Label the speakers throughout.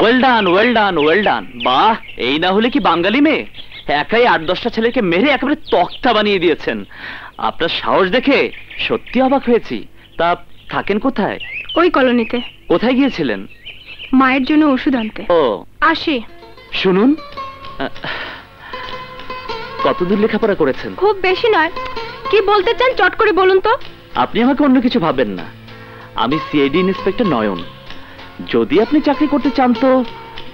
Speaker 1: Well done, well done, well done. বাহ, এই না হলে কি বাঙালি মেয়ে, একাই 8-10টা ছেলেকে মেরে একেবারে তক্তা বানিয়ে দিয়েছেন। আপনার সাহস দেখে সত্যি অবাক হয়েছি। তা থাকেন কোথায়?
Speaker 2: ওই কলোনিতে।
Speaker 1: কোথায় গিয়েছিলেন?
Speaker 2: মায়ের জন্য ওষুধ আনতে।
Speaker 1: ও
Speaker 2: আসি।
Speaker 1: শুনুন, কতদূর লেখাপড়া করেছেন?
Speaker 2: খুব বেশি নয়। কি বলতে চান চট করে বলুন তো।
Speaker 1: আপনি আমাকে অন্য কিছু ভাবেন না, আমি সিআইডি ইন্সপেক্টর নয়ন। যদি আপনি চাকরি করতে চান তো।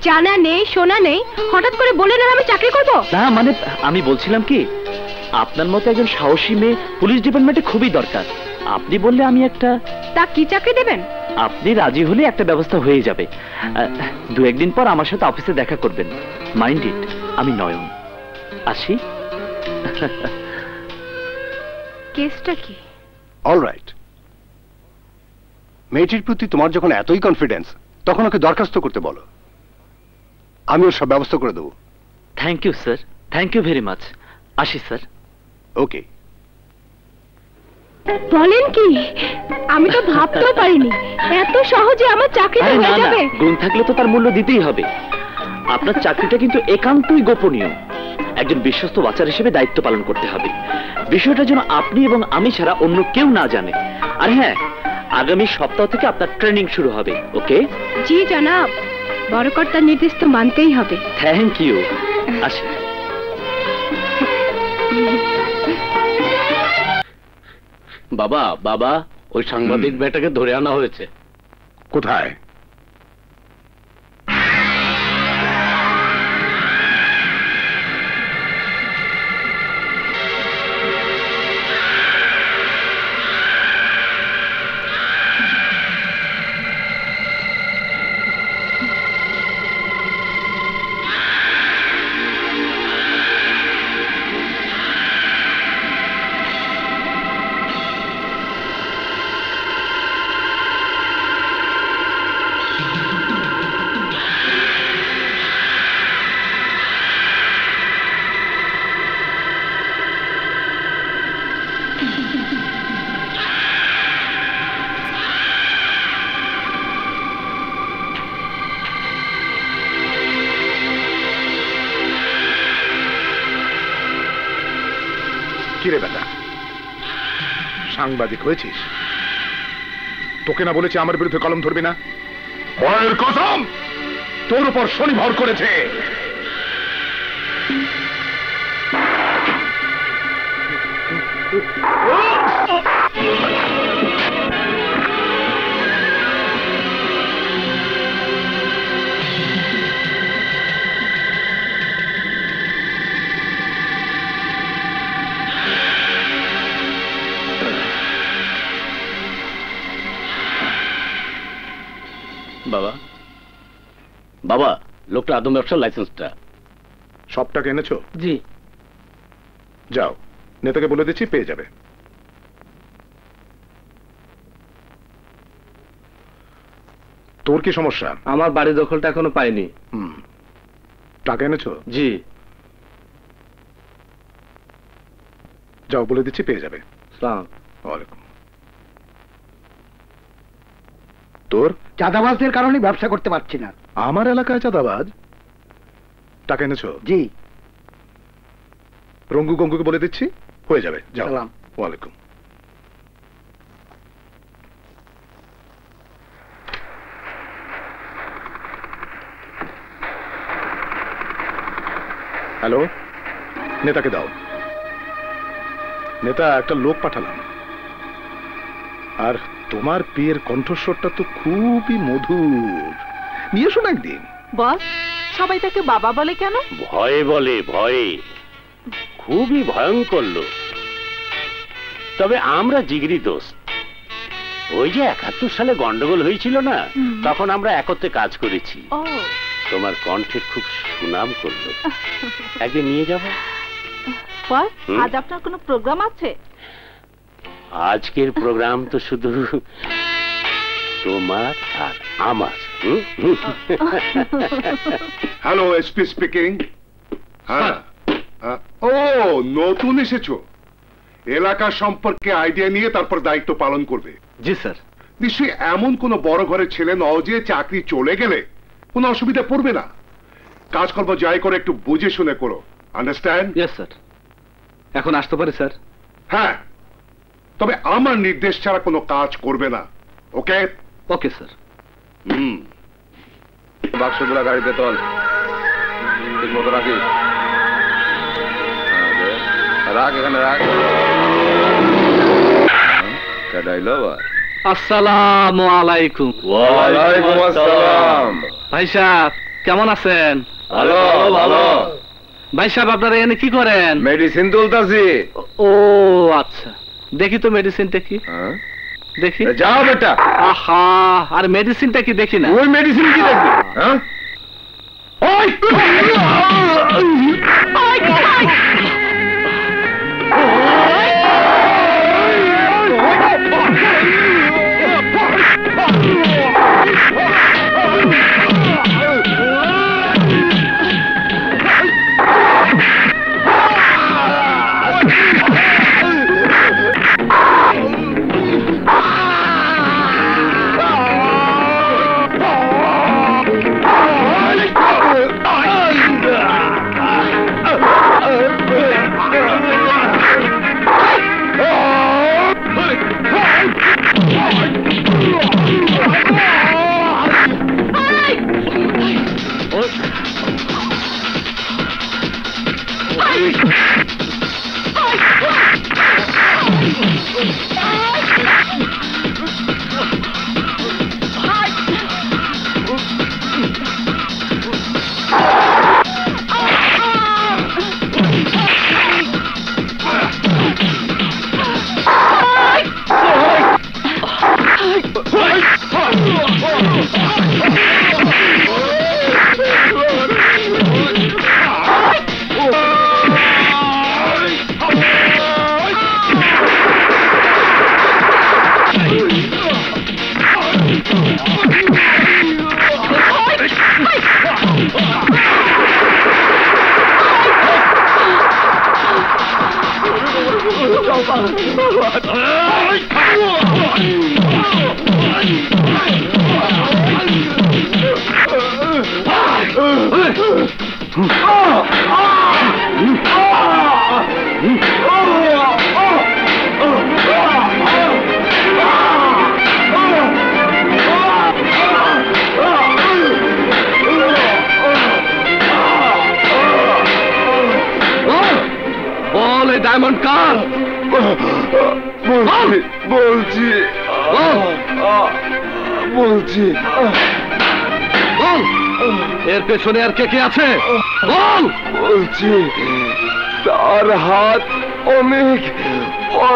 Speaker 2: জানা নেই শোনা নেই, হঠাৎ করে বলেন আর আমি চাকরি করব?
Speaker 1: না মানে আমি বলছিলাম কি, আপনার মতো একজন সাহসী মেয়ে পুলিশ ডিপার্টমেন্টে খুবই দরকার। আপনি বললে আমি একটা।
Speaker 2: তা কি চাকরি দেবেন?
Speaker 1: আপনি রাজি হলে একটা ব্যবস্থা হয়ে যাবে। 2-1 দিন পর আমার সাথে অফিসে দেখা করবেন। মাইন্ড ইট, আমি নয়ন। আসি।
Speaker 2: কেসটা কি?
Speaker 3: অলরাইট, মেয়েটির প্রতি তোমার যখন এতই কনফিডেন্স, তখন ওকে দরখাস্ত করতে বলো, আমি ওর সব ব্যবস্থা করে দেবো।
Speaker 1: Thank you sir, thank you very much. আসি স্যার।
Speaker 3: ওকে।
Speaker 2: বলেন কি, আমি তো ভাবতেও পারিনি এত সহজে আমার চাকরিটা হয়ে যাবে।
Speaker 1: গুণ থাকলে তো তার মূল্য দিতেই হবে। আপনার চাকরিটা কিন্তু একান্তই গোপনীয়। একজন বিশ্বস্ত ওয়াচার হিসেবে দায়িত্ব পালন করতে হবে। বিষয়টা যেন আপনি এবং আমি ছাড়া অন্য কেউ না জানে। আর হ্যাঁ, আগামী সপ্তাহ থেকে আপনার ট্রেনিং শুরু হবে। ওকে?
Speaker 2: জি জনাব, বড় কর্তার নির্দেশ তো মানতেই হবে।
Speaker 1: Thank you. আসি।
Speaker 4: বাবা বাবা, ওই সাংবাদিক বেটাকে ধরে আনা হয়েছে।
Speaker 3: কোথায়?
Speaker 5: কিরে বেটা, সাংবাদিক হয়েছিস? তোকে না বলেছি আমার বিরুদ্ধে কলম ধরবি না? ভয়ের কসম, তোর উপর শনি ভর করেছে।
Speaker 4: বাবা বাবা, লোকটা আদম ব্যবসার লাইসেন্সটা।
Speaker 5: সবটাকে এনেছো?
Speaker 1: জি।
Speaker 5: যাও, নেতাকে বলে দিচ্ছি, পেয়ে যাবে। তোর কি সমস্যা?
Speaker 4: আমার বাড়ি দখলটা এখনো পাইনি।
Speaker 5: টাকা এনেছো?
Speaker 4: জি।
Speaker 5: যাও, বলে দিচ্ছি, পেয়ে যাবে।
Speaker 4: সালাম।
Speaker 5: ওয়ালাইকুম। তোর?
Speaker 6: চাঁদাবাজদের কারণে ব্যবসা করতে পারছি না।
Speaker 5: আমার এলাকায় চাঁদাবাজ? টাকা এনেছো?
Speaker 6: জি।
Speaker 5: রঙ্গু গঙ্গুকে বলে দিচ্ছি, হয়ে যাবে। যাও।
Speaker 6: সালাম।
Speaker 5: ওয়ালাইকুম। হ্যালো, নেতাকে দাও। নেতা, একটা লোক পাঠালাম। আর তোমার বিয়ের কণ্ঠস্বরটা তো খুবই মধুর, নিয়ে এসো না একদিন।
Speaker 7: বস, সবাই তাকে বাবা বলে কেন?
Speaker 4: ভয়ে বলে, ভয়ে। খুবই ভয়ঙ্কর লোক। তবে আমরা জিগরি দোস্ত। ওই যে 71 সালে গন্ডগোল হয়েছিল না, তখন আমরা একত্রে কাজ করেছি। তোমার কণ্ঠে খুব সুনাম করলো। একদিন নিয়ে যাব।
Speaker 7: বস, আজ আপনার কোনো প্রোগ্রাম আছে?
Speaker 4: আজকের প্রোগ্রাম তো শুধু তোমার আর আমার।
Speaker 5: Hello, SP speaking. হ্যাঁ। ও, নতুন এসেছো? এলাকা সম্পর্কে আইডিয়া নিয়ে তারপর দায়িত্ব পালন করবে?
Speaker 1: জি স্যার।
Speaker 5: নিশ্চয়ই এমন কোন বড় ঘরের ছেলে নও যে চাকরি চলে গেলে
Speaker 8: কোনো অসুবিধা পড়বে না। কাজকর্ম যাই করে একটু বুঝে শুনে করো, আন্ডারস্ট্যান্ড?
Speaker 9: Yes sir. এখন আসতে পারে স্যার?
Speaker 8: হ্যাঁ, তবে আমার নির্দেশ ছাড়া কোনো কাজ করবে না, ওকে?
Speaker 9: Okay sir.
Speaker 3: বাক্সগুলা গাড়িতে তোল, ঠিক মতো রাখিস। রাখ, এখানে রাখ।
Speaker 9: আসসালামু আলাইকুম।
Speaker 3: ওয়ালাইকুম আসসালাম।
Speaker 9: ভাই সাহেব কেমন আছেন?
Speaker 3: ভালো ভালো।
Speaker 9: ভাই সাহেব আপনারা এখানে কি করেন?
Speaker 3: মেডিসিন তুলতাছি।
Speaker 9: ও আচ্ছা, দেখি তো মেডিসিনটা কি। দেখি।
Speaker 3: যাও বেটা।
Speaker 9: আহা, আর মেডিসিনটা কি দেখি না।
Speaker 3: ওই মেডিসিন কি দেখবি? হ্যাঁ,
Speaker 9: ডায়মন্ড কার?
Speaker 3: বলছি বলছি
Speaker 9: এর পেছনে আর কে কে আছে বল।
Speaker 3: বলছি তার হাত অনেক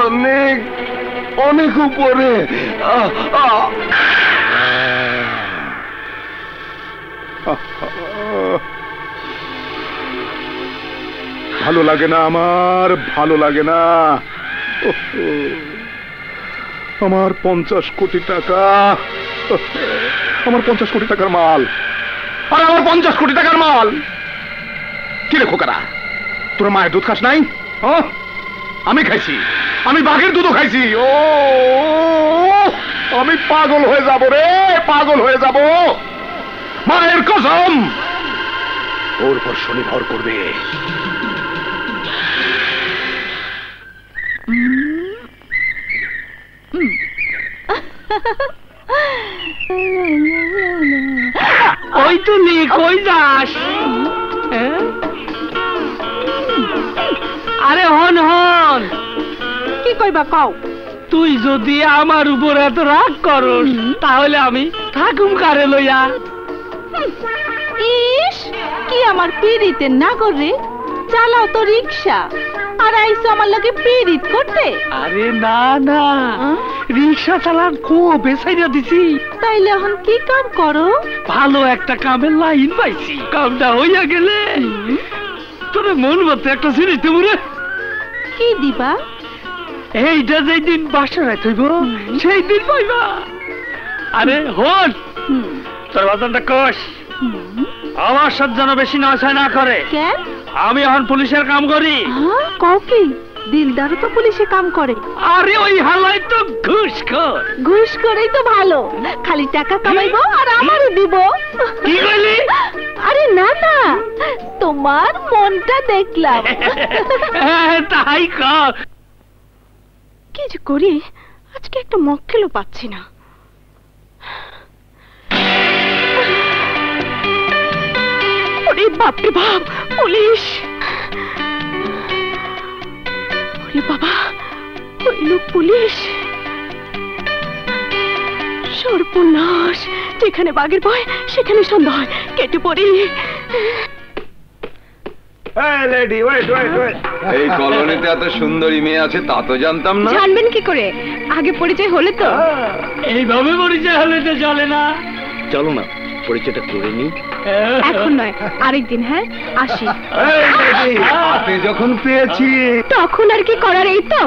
Speaker 3: অনেক অনেক উপরে।
Speaker 5: ভালো লাগে না, আমার ভালো লাগে না। আমার 50 কোটি টাকা, আমার 50 কোটি টাকার মাল, আর আমার 50 কোটি টাকার মাল। কি রে খোকারা, তোর মায়ের দুধ খাস নাই? আমি খাইছি, আমি বাঘের দুধও খাইছি। ও আমি পাগল হয়ে যাব রে, পাগল হয়ে যাব। মায়ের কসম, ওর পর শনি ভর করবে।
Speaker 9: ওই তুলি কই যাস? আরে হন হন,
Speaker 7: কি কইবা কও?
Speaker 9: তুই যদি আমার উপর এত রাগ করস তাহলে আমি থাকুম কারে লইয়া।
Speaker 7: ইস, কি আমার পিড়িতে না করে চালাও তো রিক্সা, আর আইসো আমার লগে পিড়িত করতে।
Speaker 9: আরে না না, রিক্সা চালান খুব বেসাইয়া দিছি।
Speaker 7: তাইলে এখন কি কাম করো?
Speaker 9: ভালো একটা কামের লাইন পাইছি, কামটা হইয়া গেলে তোর মন মতো একটা জিনিস দেবো রে।
Speaker 7: কি দিবা?
Speaker 9: এইটা যেই দিন বাসায় থইব সেই দিন পাইবা। আরে হন, তোর বাদনটা কষ, আমার সব যেন বেশি নয় না করে।
Speaker 7: কেন?
Speaker 9: আমি এখন পুলিশের কাম করি।
Speaker 7: কও কি?
Speaker 2: দিলদারও তো পুলিশে কাম করে।
Speaker 9: আরে ওই হালাই তো ঘুষখোর।
Speaker 2: ঘুষ করেই তো ভালো, খালি টাকা কামাইবো আর আমারও দিব।
Speaker 9: কি কইলি?
Speaker 2: আরে না না, তোমার মনটা দেখলাম।
Speaker 9: তাই কর।
Speaker 2: কি যে করি, আজকে একটা মক্কেলও পাচ্ছি না। ওরে বাপরে বাপ, পুলিশ! ওরে বাবা, ওই লোক পুলিশ! সর্বনাশ, যেখানে বাঘের ভয় সেখানে সন্ধ্যা হয়, কেটে পড়ি।
Speaker 10: এই কলোনিতে এত সুন্দরী মেয়ে আছে তা তো জানতাম না।
Speaker 2: জানবেন কি করে, আগে পরিচয় হলে তো।
Speaker 9: এইভাবে পরিচয় হলে তো চলে না।
Speaker 1: চলো না পরিচয়টা করে নি।
Speaker 2: এখন নয়, আরেকদিন। হ্যাঁ, আসি।
Speaker 10: হাতে যখন পেয়েছি
Speaker 2: তখন আর কি করার, এই তো।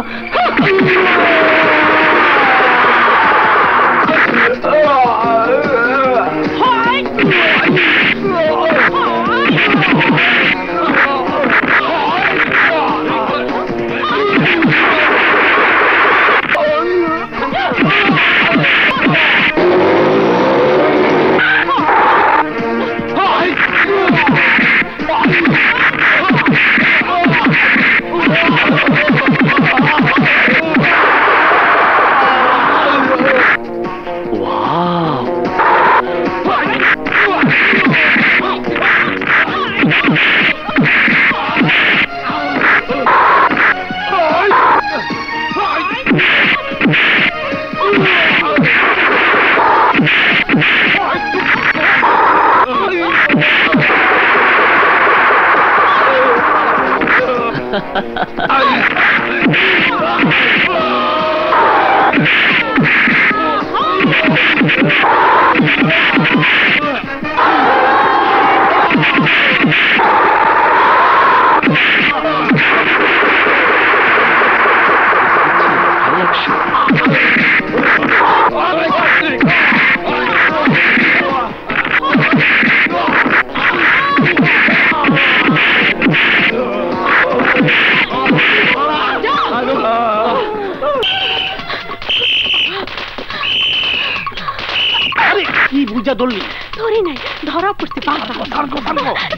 Speaker 9: কি বুঝা ধরলি?
Speaker 2: ধরি নাই, ধরা পড়তে পারতাম।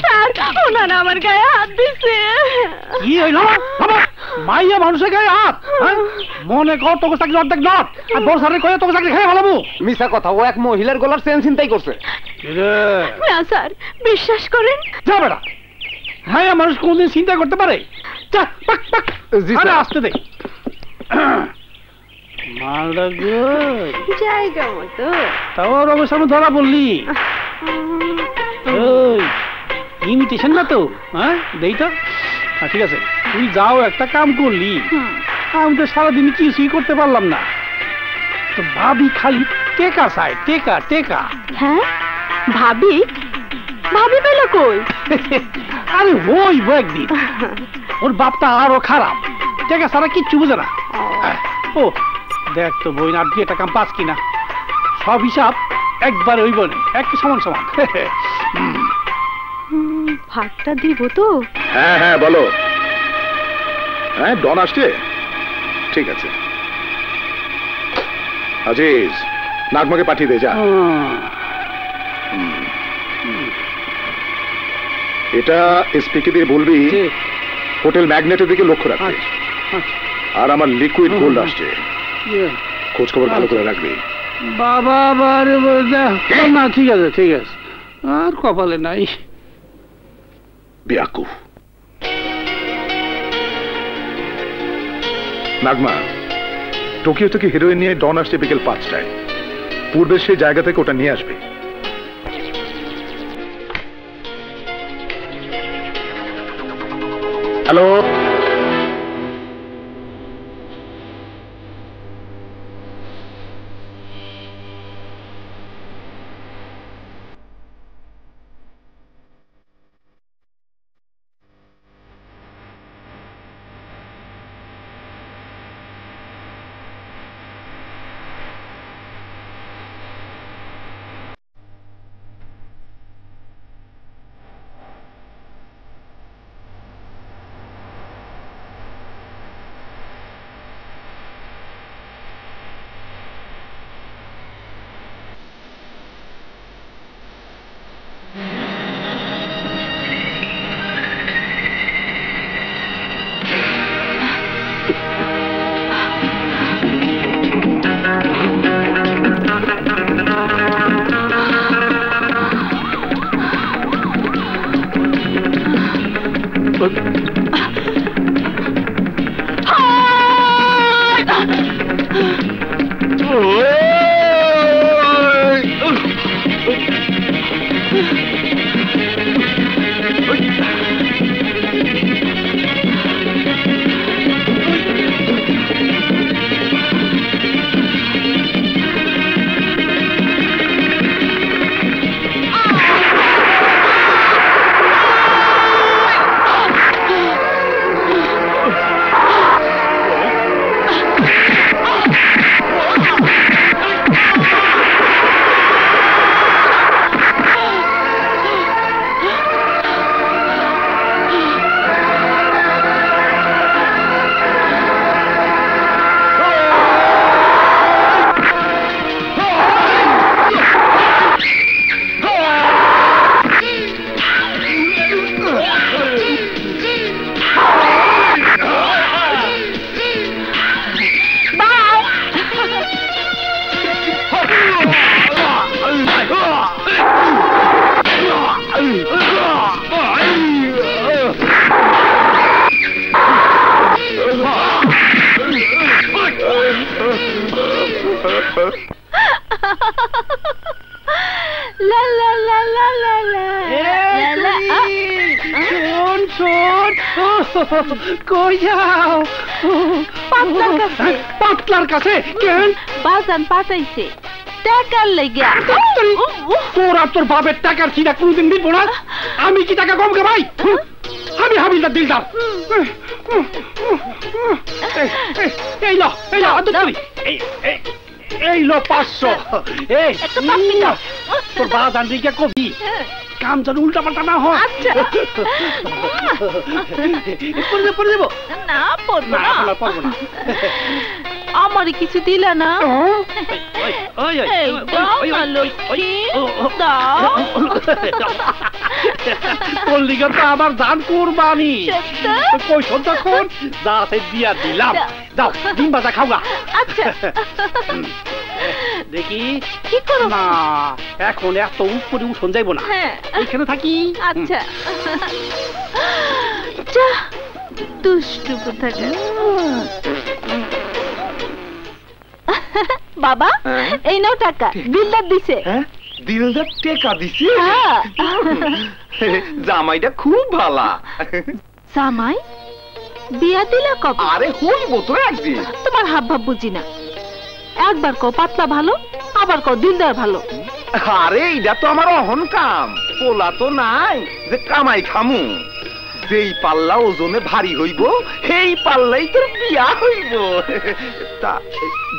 Speaker 2: স্যার, ওনারা আমার গায়ে হাত দিছে।
Speaker 9: কি হইল? মাইয়া মানুষের গায়ে হাত? মনে কর তোকে চাকরি অর্ধেক নট, আর বড় স্যারের কয়ে তোকে চাকরি খেয়ে ফেলাবো।
Speaker 10: মিছা কথা, ও এক মহিলার গলার চেন চিন্তাই করছে।
Speaker 2: না স্যার, বিশ্বাস করেন।
Speaker 9: যা বেটা, মাইয়া মানুষ কোনদিন চিন্তা করতে পারে? যা, পাক পাক। আরে আসতে দে। মালটা
Speaker 2: জায়গা মতো।
Speaker 9: তাও অবশ্য আমি ধরা বললি। ইমিটেশন না তো? হ্যাঁ, দেই তো। ঠিক আছে, তুই যাও, একটা কাম করলি। আমি তো সারাদিন কিছুই করতে পারলাম না। তো ভাবি খালি টেকা চাই, টেকা টেকা।
Speaker 2: হ্যাঁ, ভাবি? ভাবি পেল কই?
Speaker 9: আরে হইব একদিন। ওর বাপটা আরো খারাপ, টেকা ছাড়া কিচ্ছু বুঝে না। ও দেখ তো বই, আর দিয়ে টাকা পাস কিনা সব হিসাব একবার হইব না, একটু সমান সমান।
Speaker 2: ভাতটা দিব তো?
Speaker 5: হ্যাঁ হ্যাঁ বলো। হ্যাঁ, ডন আসছে, ঠিক আছে। আজিজ, নাগমাকে পাঠিয়ে দে যা। এটা এসপিকে দিয়ে বলবি হোটেল ম্যাগনেটের দিকে লক্ষ্য রাখবে। আর আমার লিকুইড গোল্ড আসছে, খোঁজ খবর ভালো করে রাখবি।
Speaker 9: বাবা না, ঠিক আছে ঠিক আছে, আর কপালে নাই।
Speaker 5: বিয়াকু নাগমা, টোকিও থেকে হিরোইন নিয়ে ডন আসছে বিকেল 5টায়। পূর্বের সেই জায়গা থেকে ওটা নিয়ে আসবে। হ্যালো,
Speaker 7: লা লা লা লা লা লা লা লা।
Speaker 9: শোন শোন, কই যাও?
Speaker 7: পাতলার কাছে।
Speaker 9: পাতলার কাছে কেন?
Speaker 7: বাজান পাঠাইছে টাকার লেগে।
Speaker 9: তোর আর তোর বাপের টাকার চিনা কোনদিন দিব না। আমি কি টাকা কম ভাই? আমি হাবিলদার দিলদার। এই লো, এই লো, এই লো 500। এই তোর বাজান দিকে কবি কাম যেন উল্টা পাল্টা না হয়। পড়ে দেবো
Speaker 7: না, পড়বো
Speaker 9: না,
Speaker 7: না,
Speaker 9: পারবো না।
Speaker 7: আমারে কিছু দিলা না? এই দাও না লক্ষ্মী, দাও।
Speaker 9: তোর লিগে তো আমার জান কুরবানি। কই সন্তান যা আছে দিয়া দিলাম। যাও ডিম ভাজা খাওয়া।
Speaker 7: আচ্ছা
Speaker 9: দেখি
Speaker 7: কি করো?
Speaker 9: না এখন এত উপরে উঠন যাইবো না, এখানে থাকি।
Speaker 7: আচ্ছা যা দুষ্টু কোথাকার। বাবা এই নাও টাকা, দিলদার দিছে।
Speaker 10: দিলদার টেকা দিছি?
Speaker 7: হ্যাঁ।
Speaker 10: জামাইটা খুব ভালা।
Speaker 7: জামাই বিয়া দিলা কবে?
Speaker 10: আরে হইব তো একদিন।
Speaker 7: তোমার হাব ভাব বুঝি না, একবার কও পাতলা ভালো, আবার কও দিলদার ভালো।
Speaker 10: আরে এইটা তো আমার অহন কাম, পোলা তো নাই যে কামাই খামু। যেই পাল্লা ওজনে ভারী হইব সেই পাল্লাই তোর বিয়া হইব। তা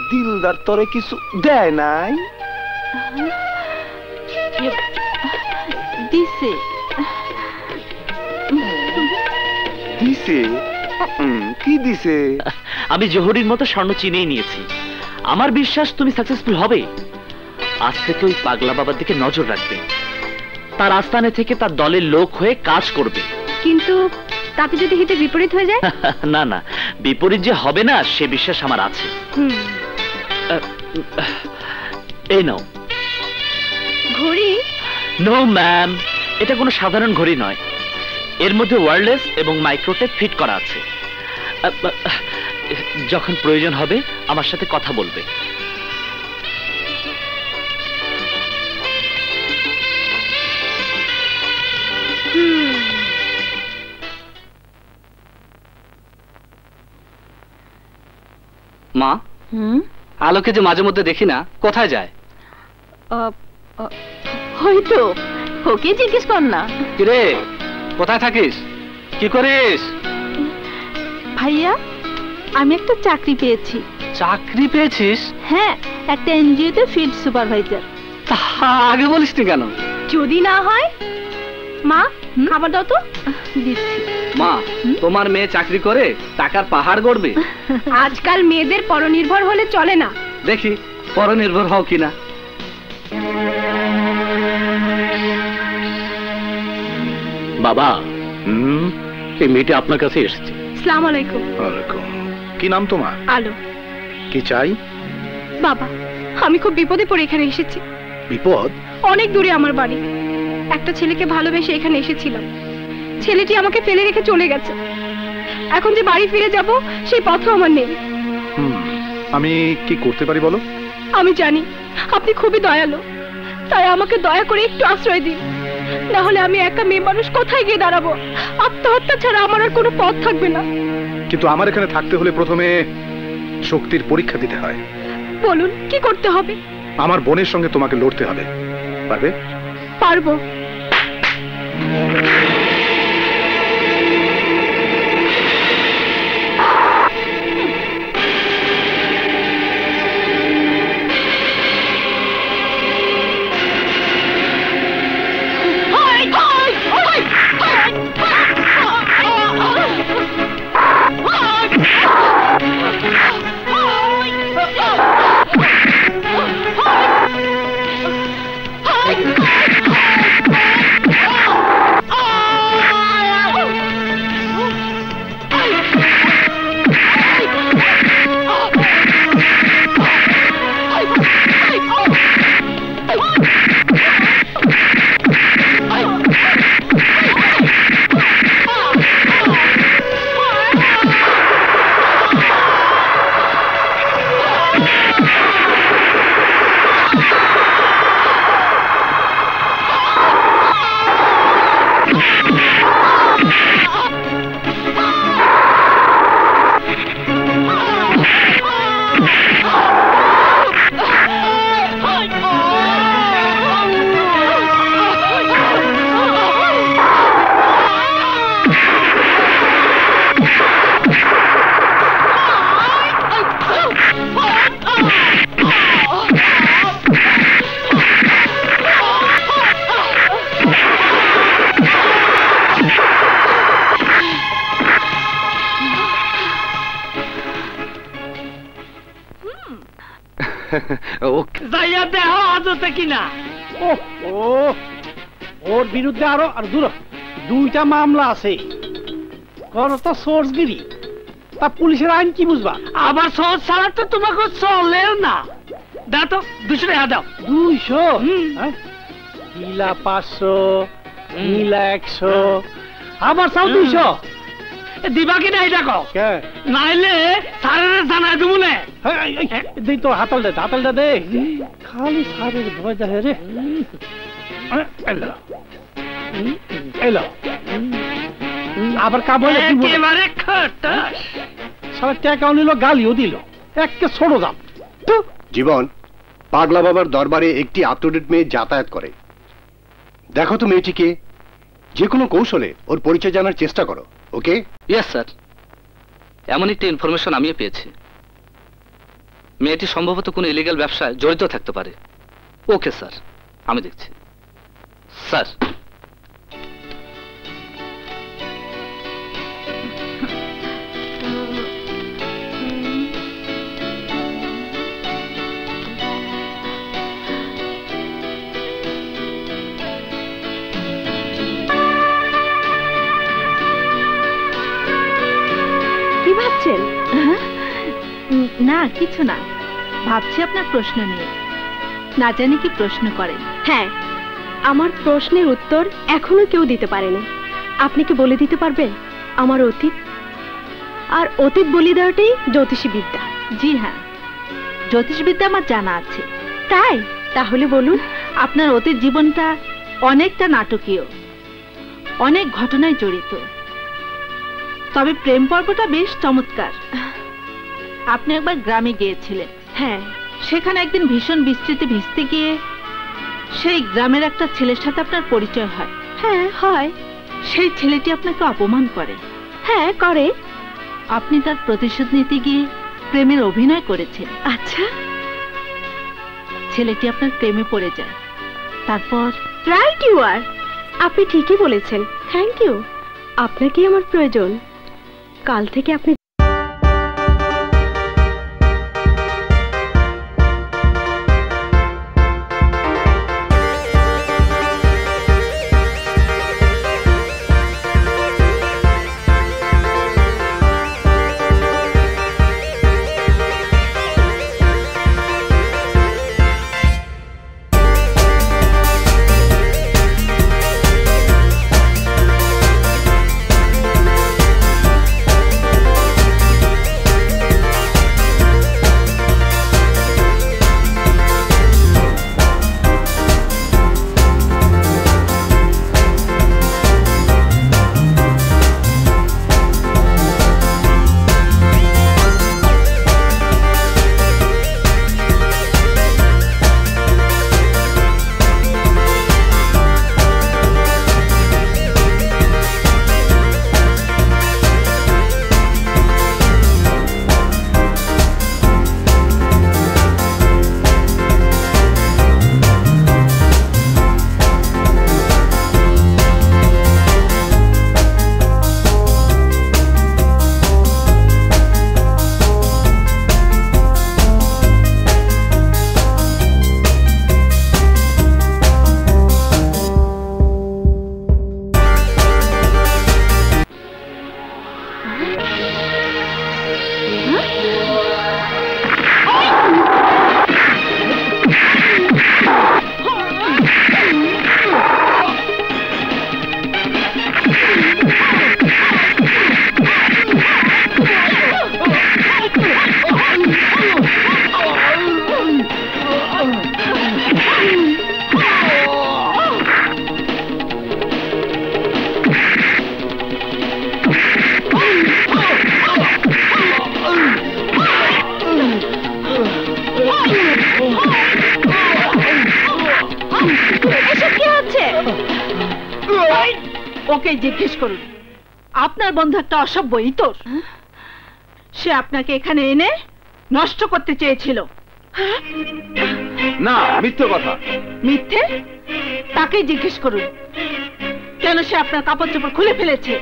Speaker 10: দিলদার তোরে কিছু দেয় নাই?
Speaker 7: দিছে।
Speaker 10: দিছে? কি দিছে?
Speaker 1: আমি জহুরির মতো স্বর্ণ চিনেই নিয়েছি। আমার বিশ্বাস তুমি সাকসেসফুল হবে। আজ থেকে ওই পাগলা বাবার দিকে নজর রাখবে, তার আস্তানে থেকে তার দলের লোক হয়ে কাজ করবে।
Speaker 2: কিন্তু তাতে যদি হিতে বিপরীত হয়ে যায়?
Speaker 1: না না, বিপরীত যে হবে না সে বিশ্বাস আমার আছে। এই নাও
Speaker 2: ঘড়ি।
Speaker 1: নো ম্যাম, এটা কোনো সাধারণ ঘড়ি নয়। এর মধ্যে ওয়্যারলেস এবং মাইক্রোটেপ ফিট করা আছে। যখন প্রয়োজন হবে আমার সাথে কথা বলবে।
Speaker 11: মা, আলোকে যে মাঝে মধ্যে দেখি না, কোথায় যায়?
Speaker 7: হয়তো ওকে জিজ্ঞেস কর না।
Speaker 11: কিরে কোথায় থাকিস, কি করিস?
Speaker 7: ভাইয়া আমি একটা চাকরি পেয়েছি।
Speaker 11: চাকরি পেয়েছিস?
Speaker 7: হ্যাঁ, একটা এনজিওতে ফিল্ড সুপারভাইজার।
Speaker 11: আগে বলিসনি কেন?
Speaker 2: যদি না হয় মা খাবার দাও তো।
Speaker 7: দিচ্ছি।
Speaker 11: মা, তোমার মেয়ে চাকরি করে টাকার পাহাড় গড়বে।
Speaker 2: আজকাল মেয়েদের পরনির্ভর হলে চলে না।
Speaker 11: দেখি পরনির্ভর হও কিনা।
Speaker 5: বাবা, এই মেয়েটা আপনার কাছে এসেছে।
Speaker 2: আসসালামু আলাইকুম।
Speaker 5: ওয়ালাইকুম। কি নাম তোমার?
Speaker 2: আলো।
Speaker 5: কি চাই?
Speaker 2: বাবা, আমি খুব বিপদে পড়ে এখানে এসেছি।
Speaker 5: বিপদ?
Speaker 2: অনেক দূরে আমার বাড়ি। একটা ছেলেকে ভালোবেসে এখানে এসেছিলাম। ছেলেটি আমাকে ফেলে রেখে চলে গেছে। এখন যে বাড়ি ফিরে যাব সেই পথও আমার নেই।
Speaker 5: আমি কি করতে পারি বলো?
Speaker 2: আমি জানি আপনি খুবই দয়ালু, তাই আমাকে দয়া করে একটু আশ্রয় দিন। না হলে আমি একা মেয়ে মানুষ কোথায় গিয়ে দাঁড়াবো? আত্মহত্যা ছাড়া আমার আর কোনো পথ থাকবে না।
Speaker 5: কিন্তু আমার এখানে থাকতে হলে প্রথমে শক্তির পরীক্ষা দিতে হয়।
Speaker 2: বলুন কি করতে হবে?
Speaker 5: আমার বোনের সঙ্গে তোমাকে লড়তে হবে। পারবে?
Speaker 2: পারবো।
Speaker 9: যাইয়া দেহ আজতে কিনা। ওর বিরুদ্ধে আরো আর দূর 2টা মামলা আছে। করো তো সোর্সগিরি, তা পুলিশের আইন কি বুঝবা? আবার সোর্স ছাড়া তো তোমাকে চলেও না। দাও তো 200 টাকা দাও। 200? নীলা 500, নীলা 100, আবার চাও 200। দিবা কি নাই দেখো, নাইলে সারের জানাই দেবো না। দিই তো হাতলটা দে। খালি সারের ভয় দেখে রে। এলো আবার কাবলে একেবারে খটাস। সারা টাকা নিল, গালিও দিল, একে ছোট দাম।
Speaker 3: জীবন, পাগলা বাবার দরবারে একটি আপটুডেট মেয়ে যাতায়াত করে। দেখো তো মেয়েটিকে, যে কোনো কৌশলে ওর পরিচয় জানার চেষ্টা করো। ওকে?
Speaker 11: ইয়েস স্যার, এমন একটা ইনফরমেশন আমিও পেয়েছি। মেয়েটি সম্ভবত কোনো ইলিগাল ব্যবসায় জড়িত থাকতে পারে। ওকে স্যার, আমি দেখছি। স্যার,
Speaker 2: কি ভাবছেন? না কিছু না, ভাবছি আপনার প্রশ্ন নিয়ে। না জানি কি প্রশ্ন করেন। হ্যাঁ, আমার প্রশ্নের উত্তর এখনো কেউ দিতে পারেনি। আপনি কি বলে দিতে পারবেন আমার অতীত? আর অতীত বলে দেওয়াটাই জ্যোতিষী বিদ্যা। জি হ্যাঁ, জ্যোতিষবিদ্যা আমার জানা আছে। তাই? তাহলে বলুন। আপনার অতীত জীবনটা অনেকটা নাটকীয়, অনেক ঘটনায় জড়িত, তবে প্রেম পর্বটা বেশ চমৎকার। আপনি একবার গ্রামে গিয়েছিলেন। হ্যাঁ, সেখানে একদিন ভীষণ বৃষ্টিতে ভিজতে গিয়ে সেই গ্রামের একটা ছেলের সাথে আপনার পরিচয় হয়। হ্যাঁ হয়। সেই ছেলেটি আপনাকে অপমান করে। হ্যাঁ করে। আপনি তার প্রতিশোধ নিতে গিয়ে প্রেমের অভিনয় করেছেন। আচ্ছা। ছেলেটি আপনার প্রেমে পড়ে যায়। তারপর রাইট ইউ আর। আপনি ঠিকই বলেছেন। Thank you. আপনাকেই আমার প্রয়োজন। কাল থেকে আপনি ওকে জিজ্ঞেস করুন, আপনার বন্ধু একটা অসভ্য ইতর। সে আপনাকে এখানে এনে নষ্ট করতে চেয়েছিল।
Speaker 10: না, মিথ্যে কথা।
Speaker 2: মিথ্যে? তাকে জিজ্ঞেস করুন কেন সে আপনার কাপড় চোপড় খুলে ফেলেছে।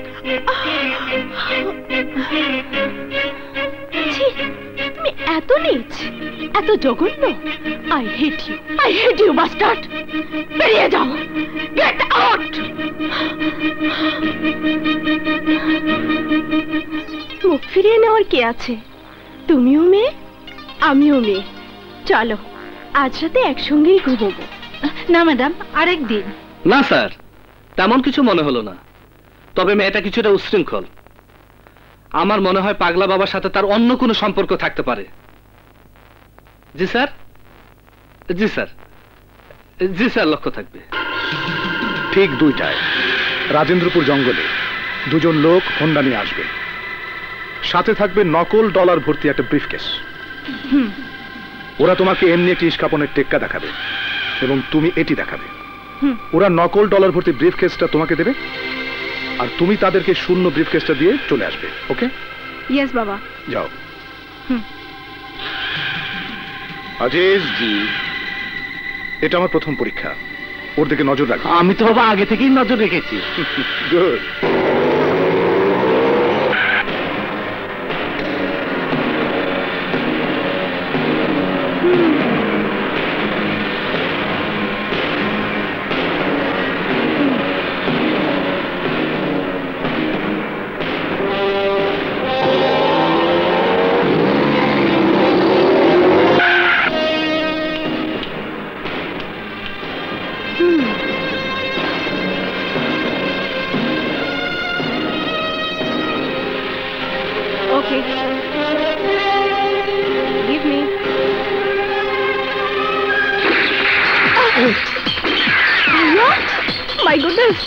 Speaker 12: তুমি
Speaker 2: এত নীচ, এত জঘন্য। I hate you bastard. বেরিয়ে যাও, গেট আউট। মুখ ফিরিয়ে নেওয়ার কে আছে? তুমিও মেয়ে, আমিও মেয়ে। চলো আজ রাতে একসঙ্গেই ঘুমোবো। না ম্যাডাম, আরেক দিন।
Speaker 11: না স্যার, তেমন কিছু মনে হলো না, তবে মেয়েটা কিছুটা উচ্ছৃঙ্খল। আমার মনে হয় পাগলা বাবার সাথে তার অন্য কোনো সম্পর্ক থাকতে পারে। জি স্যার, জি স্যার, জি স্যার, লক্ষ্য থাকবে।
Speaker 5: ঠিক 2টায় রাজেন্দ্রপুর জঙ্গলে দুজন লোক হোন্ডা নিয়ে আসবে, সাথে থাকবে নকল ডলার ভর্তি একটা ব্রিফকেস। ওরা তোমাকে এমনি একটি ইস্কাপনের টেক্কা দেখাবে এবং তুমি এটি দেখাবে। ওরা নকল ডলার ভর্তি ব্রিফকেসটা তোমাকে দেবে আর তুমি তাদেরকে শূন্য ব্রিফকেসটা দিয়ে চলে আসবে। ওকে?
Speaker 2: ইয়েস বাবা।
Speaker 5: যাও। আজিজ জি, এটা আমার প্রথম পরীক্ষা, ওর দিকে নজর রাখো।
Speaker 9: আমি তো বাবা আগে থেকেই নজর রেখেছি।
Speaker 5: Good.
Speaker 2: Okay. Give me. What? My goodness.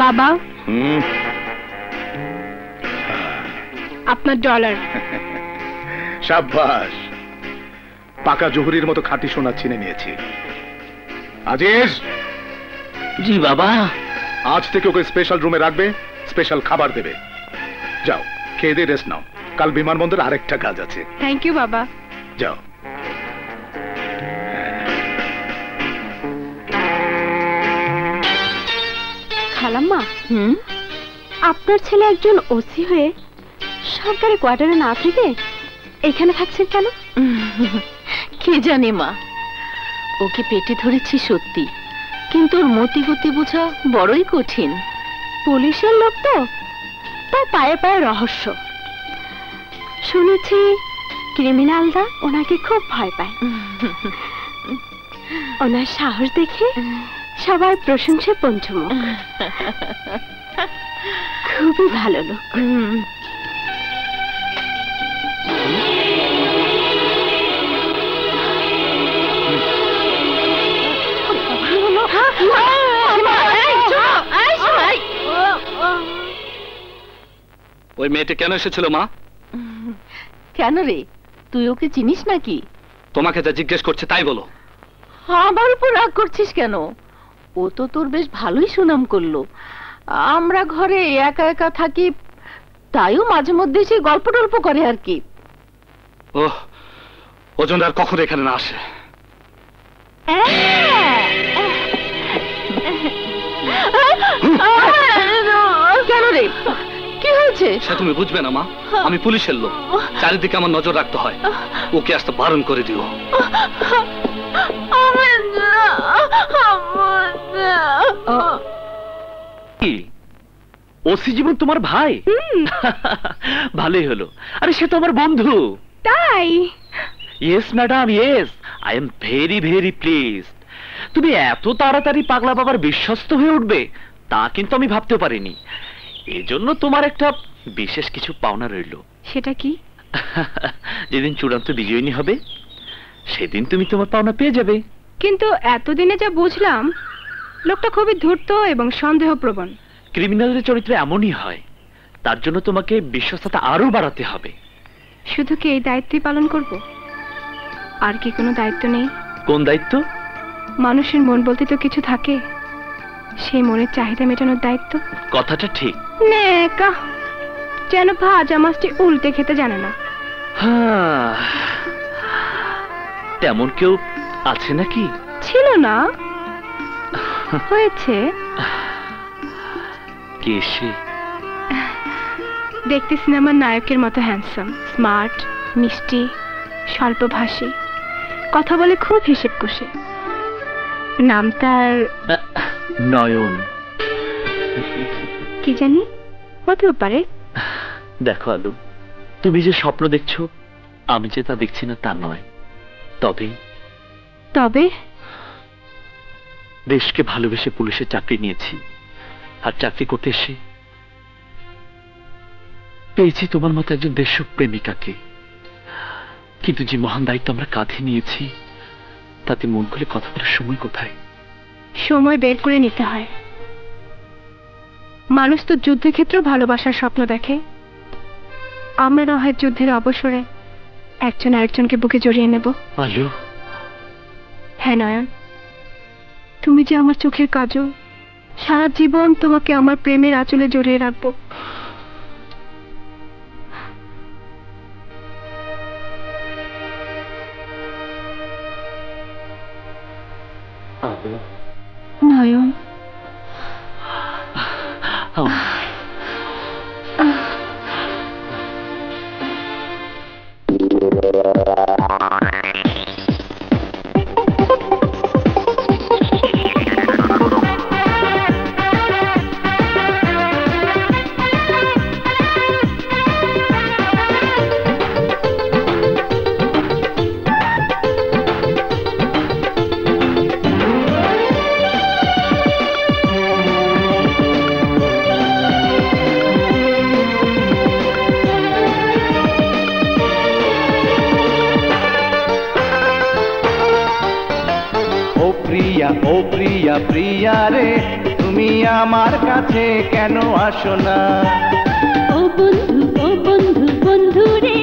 Speaker 2: বাবা, আপনার ডলার।
Speaker 5: শাবাশ, পাকা জহুরির মতো খাঁটি সোনা চিনে নিয়েছি। আজিজ।
Speaker 9: জি বাবা।
Speaker 5: আজ থেকে ওকে স্পেশাল রুমে রাখবে, স্পেশাল খাবার দেবে। যাও, খেয়ে দিয়ে রেস্ট নাও, কাল বিমানবন্দরে আরেকটা কাজ আছে।
Speaker 2: থ্যাংক ইউ বাবা।
Speaker 5: যাও।
Speaker 2: খালাম্মা, আপনার ছেলে একজন ওসি হয়ে সরকারি কোয়ার্টারে না থেকে এখানে থাকছেন কেন?
Speaker 7: কে জানে মা, ওকে পেটে ধরেছি সত্যি, কিন্তু ওর মতি গতি বোঝা বড়ই কঠিন।
Speaker 2: পুলিশের লোক তো, তার পায়ে পায়ে রহস্য। শুনেছি ক্রিমিনালরা ওনাকে খুব ভয় পায়। ওনার সাহস দেখে সবার প্রশংসা পঞ্চমুখ। খুবই ভালো লোক।
Speaker 11: ওই মেয়েটা কেন এসেছিল মা?
Speaker 7: কেন রে, তুই ওকে চিনিস নাকি?
Speaker 11: তোমাকে যা জিজ্ঞেস করছে তাই বলো।
Speaker 7: আমার উপর রাগ করছিস কেন? ও তো তোর বেশ ভালোই সুনাম করলো। আমরা ঘরে একা একা থাকি, তাইও মাঝে মধ্যে এসে গল্প টল্প করে আর কি।
Speaker 11: ওহ, ওজন আর কখন এখানে না আসে।
Speaker 7: কেন রে, কি হয়েছে?
Speaker 11: সে তুমি বুঝবে না মা, আমি পুলিশের লোক, চারিদিকে আমার নজর রাখতে হয়। ওকে আসতে বারণ করে দিও।
Speaker 1: ওসি জীবন তোমার ভাই? ভালোই হলো। আরে সে তো আমার বন্ধু।
Speaker 2: তাই?
Speaker 1: Yes madam, yes, I am very very pleased. তুমি এত তাড়াতাড়ি পাগলা বাবার বিশ্বস্ত হয়ে উঠবে তা কিন্তু আমি ভাবতেও পারিনি। এজন্য তোমার একটা বিশেষ কিছু পাওনা রইল।
Speaker 2: সেটা কি?
Speaker 1: যেদিন চূড়ান্ত বিজয়িনী হবে সেদিন তুমি তোমার পাওনা পেয়ে যাবে।
Speaker 2: কিন্তু এতদিনে যা বুঝলাম লোকটা খুবই ধূর্ত এবং সন্দেহপ্রবণ।
Speaker 1: ক্রিমিনালের চরিত্র এমনই হয়, তার জন্য তোমাকে বিশ্বস্ততা আরো বাড়াতে হবে।
Speaker 2: শুধু কি এই দায়িত্বই পালন করব? আর কি কোনো দায়িত্ব নেই?
Speaker 1: কোন দায়িত্ব?
Speaker 2: মানুষের মন বলতে তো কিছু থাকে, সেই মনের চাহিদা মেটানোর দায়িত্ব।
Speaker 1: কথাটা ঠিক।
Speaker 2: নেকা যেন ভাজা মাছটি উল্টে খেতে জানে না।
Speaker 1: তেমন কেউ আছে নাকি?
Speaker 2: ছিল না, হয়েছে।
Speaker 1: কে সে?
Speaker 2: দেখতে সিনেমার নায়কের মতো হ্যান্ডসাম, স্মার্ট, মিষ্টি, স্বল্পভাষী, কথা বলে খুব হিসেব কষে। নাম তার
Speaker 1: নয়ন।
Speaker 2: কি জানি, হতেও পারে।
Speaker 1: দেখো আলু, তুমি যে স্বপ্ন দেখছো আমি যে তা দেখছি না তা নয়। তবে
Speaker 2: তবে
Speaker 1: দেশকে ভালোবেসে পুলিশের চাকরি নিয়েছি, আর চাকরি করতে এসে পেয়েছি তোমার মতো একজন দেশপ্রেমিকাকে। কিন্তু যে মহান দায়িত্ব আমরা কাঁধে নিয়েছি তাতে মন খুলে কথা বলার সময় কোথায়?
Speaker 2: সময় বের করে নিতে হয়। মানুষ তো যুদ্ধক্ষেত্রেও ভালোবাসার স্বপ্ন দেখে। আমরা না হয় যুদ্ধের অবসরে একজন আরেকজনকে বুকে জড়িয়ে নেব।
Speaker 1: আলু।
Speaker 2: হ্যাঁ নয়ন, তুমি যে আমার চোখের কাজল, সারা জীবন তোমাকে আমার প্রেমের আঁচলে জড়িয়ে রাখবো। নয়ন,
Speaker 12: ও প্রিয়া প্রিয়া রে, তুমি আমার কাছে কেন আসো না?
Speaker 13: ও বন্ধু বন্ধু রে,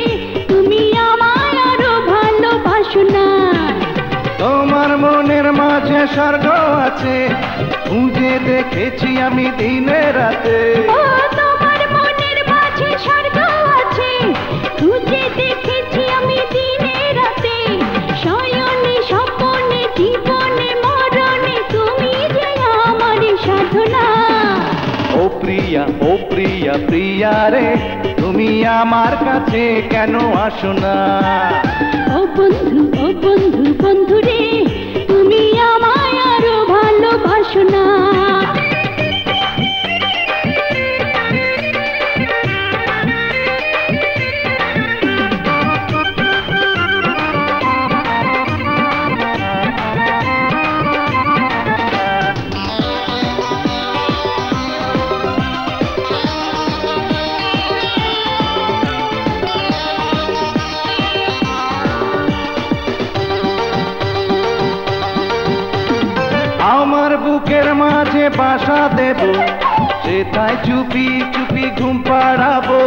Speaker 13: তুমি আমায় আরো ভালোবাসো না?
Speaker 12: তোমার মনের মাঝে স্বর্গ আছে, খুঁজে দেখেছি আমি দিনে রাতে।
Speaker 13: ও তোমার মনের মাঝে স্বর্গ আছে, খুঁজে দেখেছি আমি দিনে রাতে। শয়নে স্বপ্নে জীবনে মরণে তুমি যে আমার সাধনা।
Speaker 12: ও প্রিয়া প্রিয়া রে, তুমি আমার কাছে কেন আসো না?
Speaker 13: ও বন্ধু বন্ধু রে, তুমি আমায় আরো ভালোবাসো না?
Speaker 12: আমার বুকের মাঝে বাসা দেব, সেটাই চুপি চুপি ঘুম পাড়াবো।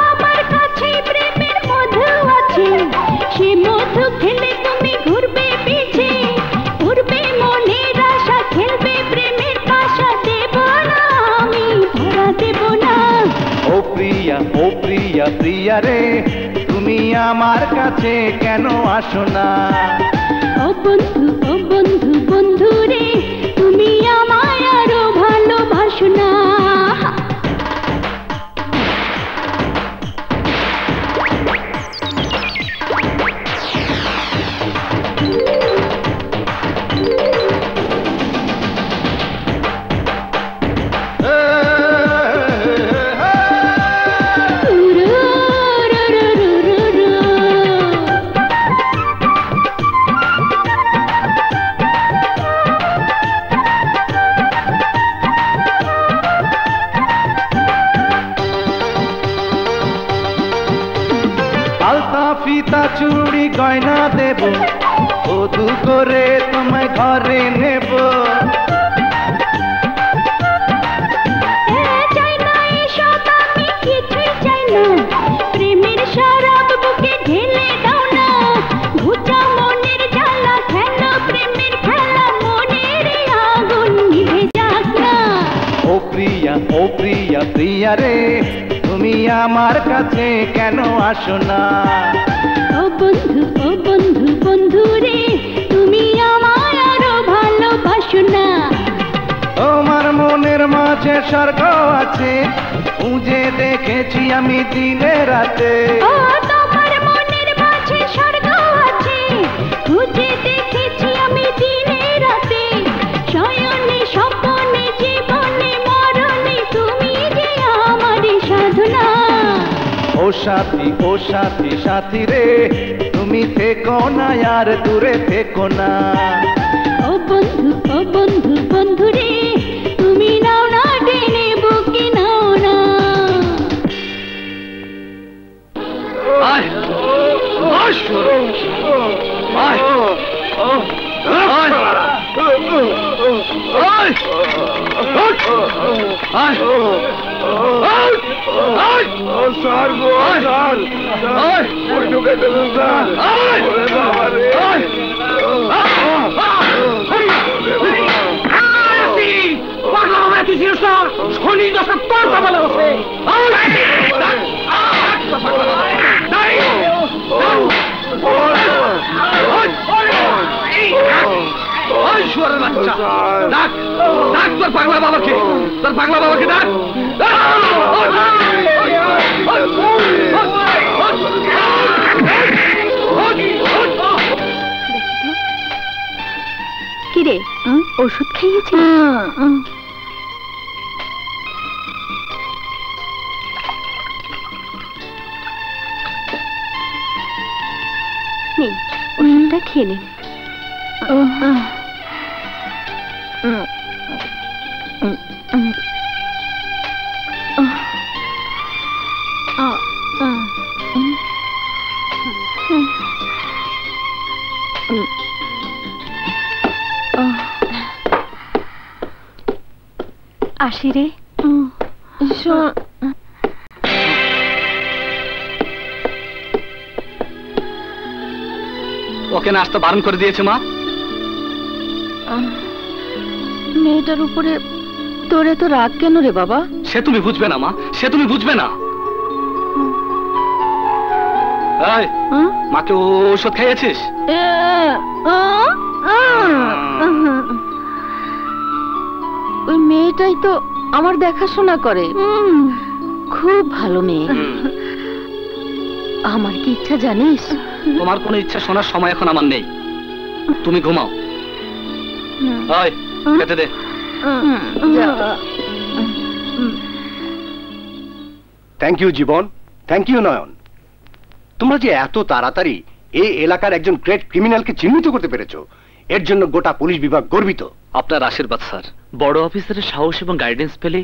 Speaker 13: আমার কাছে প্রেমের মধু আছে, সে মধু খেলে তুমি ঘুরবে পিছে, উড়বে মনের আশা, খেলবে প্রেমের পাশা। দেব না আমি, ধরা দেব না।
Speaker 12: ও প্রিয়া প্রিয়া রে, তুমি আমার কাছে কেন আসো না?
Speaker 13: ও বন্ধু বন্ধু রে, তুমি আমায় আরো ভালোবাসো না?
Speaker 12: ফিতা চুড়ি গয়না দেব, বধূ করে তোমায় ঘরে নেব।
Speaker 13: চাই না এসব আমি কিছুই চাই না, প্রেমের শরাব বুকে ঢেলে দাও না, ঘুচাও মনের জ্বালা, খেলো প্রেমের খেলা, মনের আগুন নিভে যাক না।
Speaker 12: ও প্রিয়া, ও প্রিয়া, প্রিয়া রে, তুমি আমার কাছে কেন আসো না?
Speaker 13: ও বন্ধু বন্ধু রে, তুমি আমায় আরো ভালোবাসো না।
Speaker 12: তোমার মনের মাঝে স্বর্গ আছে, খুঁজে দেখেছি আমি দিনে রাতে।
Speaker 13: ও তোমার মনের মাঝে স্বর্গ আছে, খুঁজে দেখেছি আমি দিনে রাতে, শয়নে স্বপ্নে জীবনে মরণে তুমি যে আমার সাধনা।
Speaker 12: ও সাথী সাথী রে, তুমি থেকো না আর দূরে থেকো না।
Speaker 13: ও বন্ধু বন্ধু রে, তুমি নাও না টেনে বুকে নাও না।
Speaker 11: তোর পাগলা বাবাকে ডাক।
Speaker 2: কিরে ওষুধ খাইয়েছি? নিন ওষুধটা খেয়ে নিন। আসি রে।
Speaker 11: ওকে নাস্তা বারণ করে দিয়েছে মা।
Speaker 7: মেয়েটার উপরে তোর এত রাগ কেন রে বাবা?
Speaker 11: সে তুমি বুঝবে না মা, সে তুমি বুঝবে না। মাকে ওষুধ খাইয়েছিস?
Speaker 7: ওই মেয়েটাই তো আমার দেখাশোনা করে, খুব ভালো মেয়ে। আমার কি ইচ্ছা জানিস?
Speaker 11: তোমার কোনো ইচ্ছা শোনার সময় এখন আমার নেই, তুমি ঘুমাও। খেতে দে।
Speaker 3: Thank you Jiban, thank you Nayan. তোমরা যে এত তাড়াতাড়ি এই এলাকার একজন গ্রেট ক্রিমিনালকে চিহ্নিত করতে পেরেছো, এর জন্য গোটা পুলিশ বিভাগ গর্বিত।
Speaker 11: আপনার আশীর্বাদ স্যার।
Speaker 1: বড় অফিসারের সাহস এবং গাইডেন্স পেলে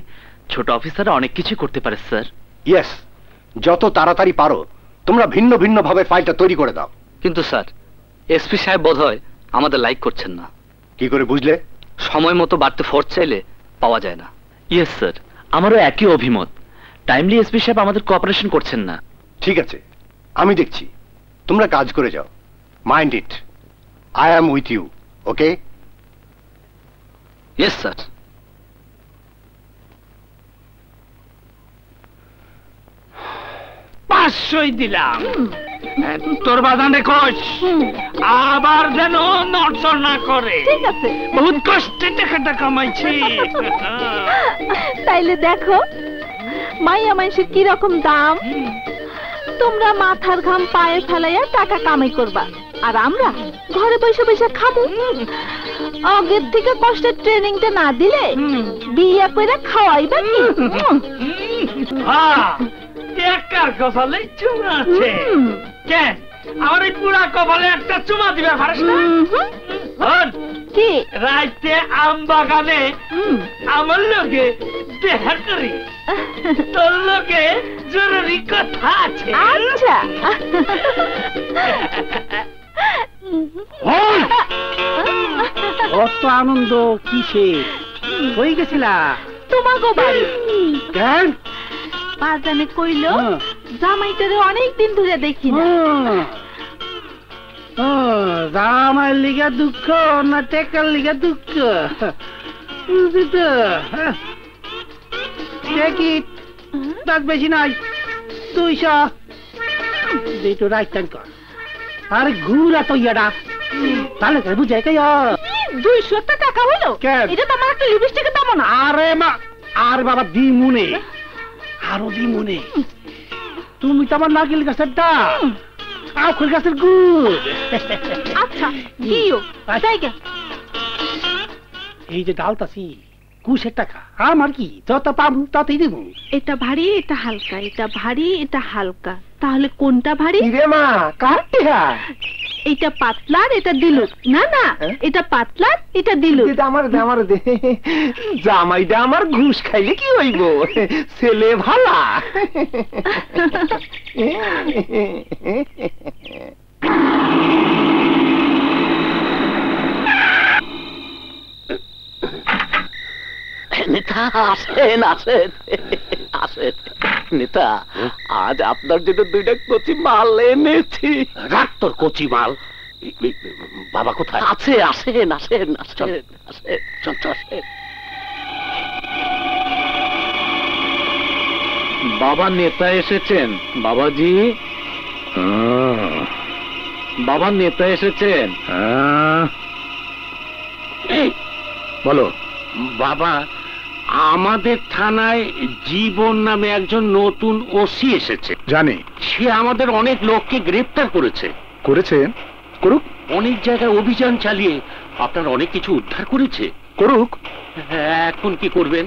Speaker 1: ছোট অফিসাররা অনেক কিছু করতে পারে স্যার।
Speaker 3: ইয়েস, যত তাড়াতাড়ি পারো তোমরা ভিন্ন ভিন্ন ভাবে ফাইলটা তৈরি করে দাও।
Speaker 11: কিন্তু স্যার, এসপি সাহেব বোধহয় আমাদের লাইক করছেন না।
Speaker 3: কি করে বুঝলে?
Speaker 11: সময় মতো বাড়তে ফোর্স চাইলে পাওয়া যায় না।
Speaker 1: ইয়েস স্যার, আমারও একই অভিমত। টাইমলি এসপি সাহেব আমাদের কোঅপারেশন করছেন না।
Speaker 3: ঠিক আছে, আমি দেখছি। তোমরা কাজ করে যাও। Mind it, I am with you. Okay?
Speaker 11: Yes sir.
Speaker 9: পাঁচশোই দিলাম। তোর বাজানে কোচ আবার যেন নড়চড় না করে।
Speaker 2: ঠিক আছে,
Speaker 9: বহুত কষ্টে টাকাটা কামাইছি।
Speaker 2: তাইলে দেখো মাইয়া মানুষের কি রকম দাম। তোমরা মাথার ঘাম পায়ে ফেলাইয়া টাকা কামাই করবা, আর আমরা ঘরে বসে বসে খাবো। আগের থেকে কষ্টের ট্রেনিংটা না দিলে বিয়ে করে খাওয়াইবা কি?
Speaker 9: একার কপালে চুমা আছে কেন? আমার এই পুরা কপালে একটা চুমা দিবে পারিস না?
Speaker 2: কি
Speaker 9: রাইতে আম বাগানে আমার লোকে দেখা করি, তোর লোকে জরুরি কথা আছে।
Speaker 2: আচ্ছা
Speaker 9: অত আনন্দ কিসে হয়ে গেছিলা
Speaker 2: তোমাগো বাড়ি
Speaker 9: কেন
Speaker 2: বাজানে কইলো জামাইটারে অনেক দিন ধরে দেখি না।
Speaker 9: জামাই লিগা দুঃখ না টেকার লিগা দুঃখ বুঝি তো। টিকিট তার বেশি নাই 200 দুটো রাইটান কর। আরে ঘুরা তো ইয়াডা তাহলে করে বুঝাই কে
Speaker 2: 200 টাকা হলো এটা তো আমার একটা লিপস্টিকের দাম না।
Speaker 9: আরে মা আর বাবা দিমুনে আরো দিমুনে তুমি তো আমার নারকেল গাছের ডাল আখের গাছের গুড়।
Speaker 2: আচ্ছা দিও জায়গা
Speaker 9: এই যে ডালতাছি 20 টাকা আমার কি যত পাবো ততই দেবো।
Speaker 2: এটা ভারী এটা হালকা, এটা ভারী এটা হালকা, তাহলে কোনটা ভারী?
Speaker 6: রে মা কাটতে
Speaker 2: এটা পাতলার এটা দিলু না না এটা পাতলার এটা দিলু।
Speaker 6: আমার দে জামাইটা আমার ঘুষ খাইলে কি হইব ছেলে ভালা।
Speaker 1: নেতা আসেন আসেন আসেন নেতা, আজ আপনার জন্য 2টা কচি মাল এনেছি।
Speaker 4: রাখ তোর কচি মাল। বাবা কোথায়
Speaker 1: আছে? আসেন আসেন আসেন আসেন চল চল আসেন।
Speaker 11: বাবা নেতা এসেছেন বাবাজি। বাবা নেতা এসেছেন।
Speaker 4: বলো বাবা, আমাদের থানায় জীবন নামে একজন নতুন ওসি এসেছে।
Speaker 5: জানি।
Speaker 4: সে আমাদের অনেক লোককে গ্রেফতার করেছে।
Speaker 5: করুক।
Speaker 4: অনেক জায়গায় অভিযান চালিয়ে আপনার অনেক কিছু উদ্ধার করেছে।
Speaker 5: করুক।
Speaker 4: এখন কি করবেন?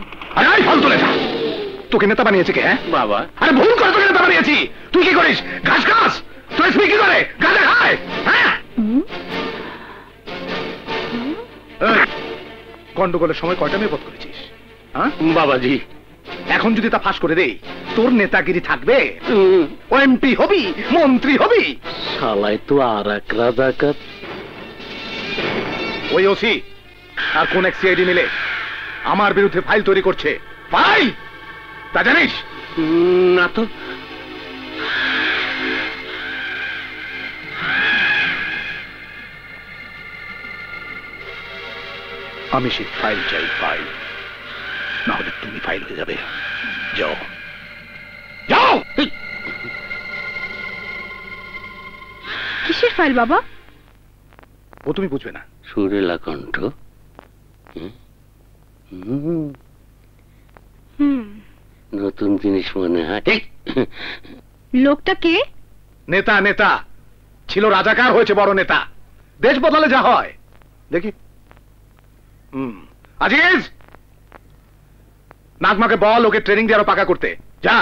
Speaker 5: তোকে নেতা বানিয়েছে কে?
Speaker 4: বাবা
Speaker 5: আরে ভুল করে তোকে নেতা বানিয়েছি। তুই কি করিস? ঘাস খাস? তুই এসপি কি করে? গাঁজা খায়? হ্যাঁ গন্ডগোলের সময় কয়টা মেয়ে বধ করেছিস?
Speaker 4: বাবাজি
Speaker 5: এখন যদি তা ফাঁস করে দেই তোর নেতাগিরি থাকবে? ও এমপি হবি, মন্ত্রী হবি।
Speaker 1: শালাই তো আর এক রাজাকার।
Speaker 5: ওই ওসি আর কোন এক সিআইডি মিলে আমার বিরুদ্ধে ফাইল তৈরি করছে। ফাইল তা জানিস?
Speaker 4: না তো।
Speaker 5: আমি সেই ফাইল চাই, ফাইল না হলে তুমি ফাইল হয়ে যাবে। যাও যাও।
Speaker 2: কিসের ফাইল বাবা?
Speaker 5: ও তুমি বুঝবে না।
Speaker 4: সুরেলা কণ্ঠ। নতুন জিনিস মনে হয়।
Speaker 2: লোকটা কে?
Speaker 5: নেতা নেতা ছিল, রাজাকার হয়েছে বড় নেতা। দেশ বদলে যা হয় দেখি। আজিজ নাগমাকে বল ওকে ট্রেনিং দিয়ে আরো পাকা করতে। যা।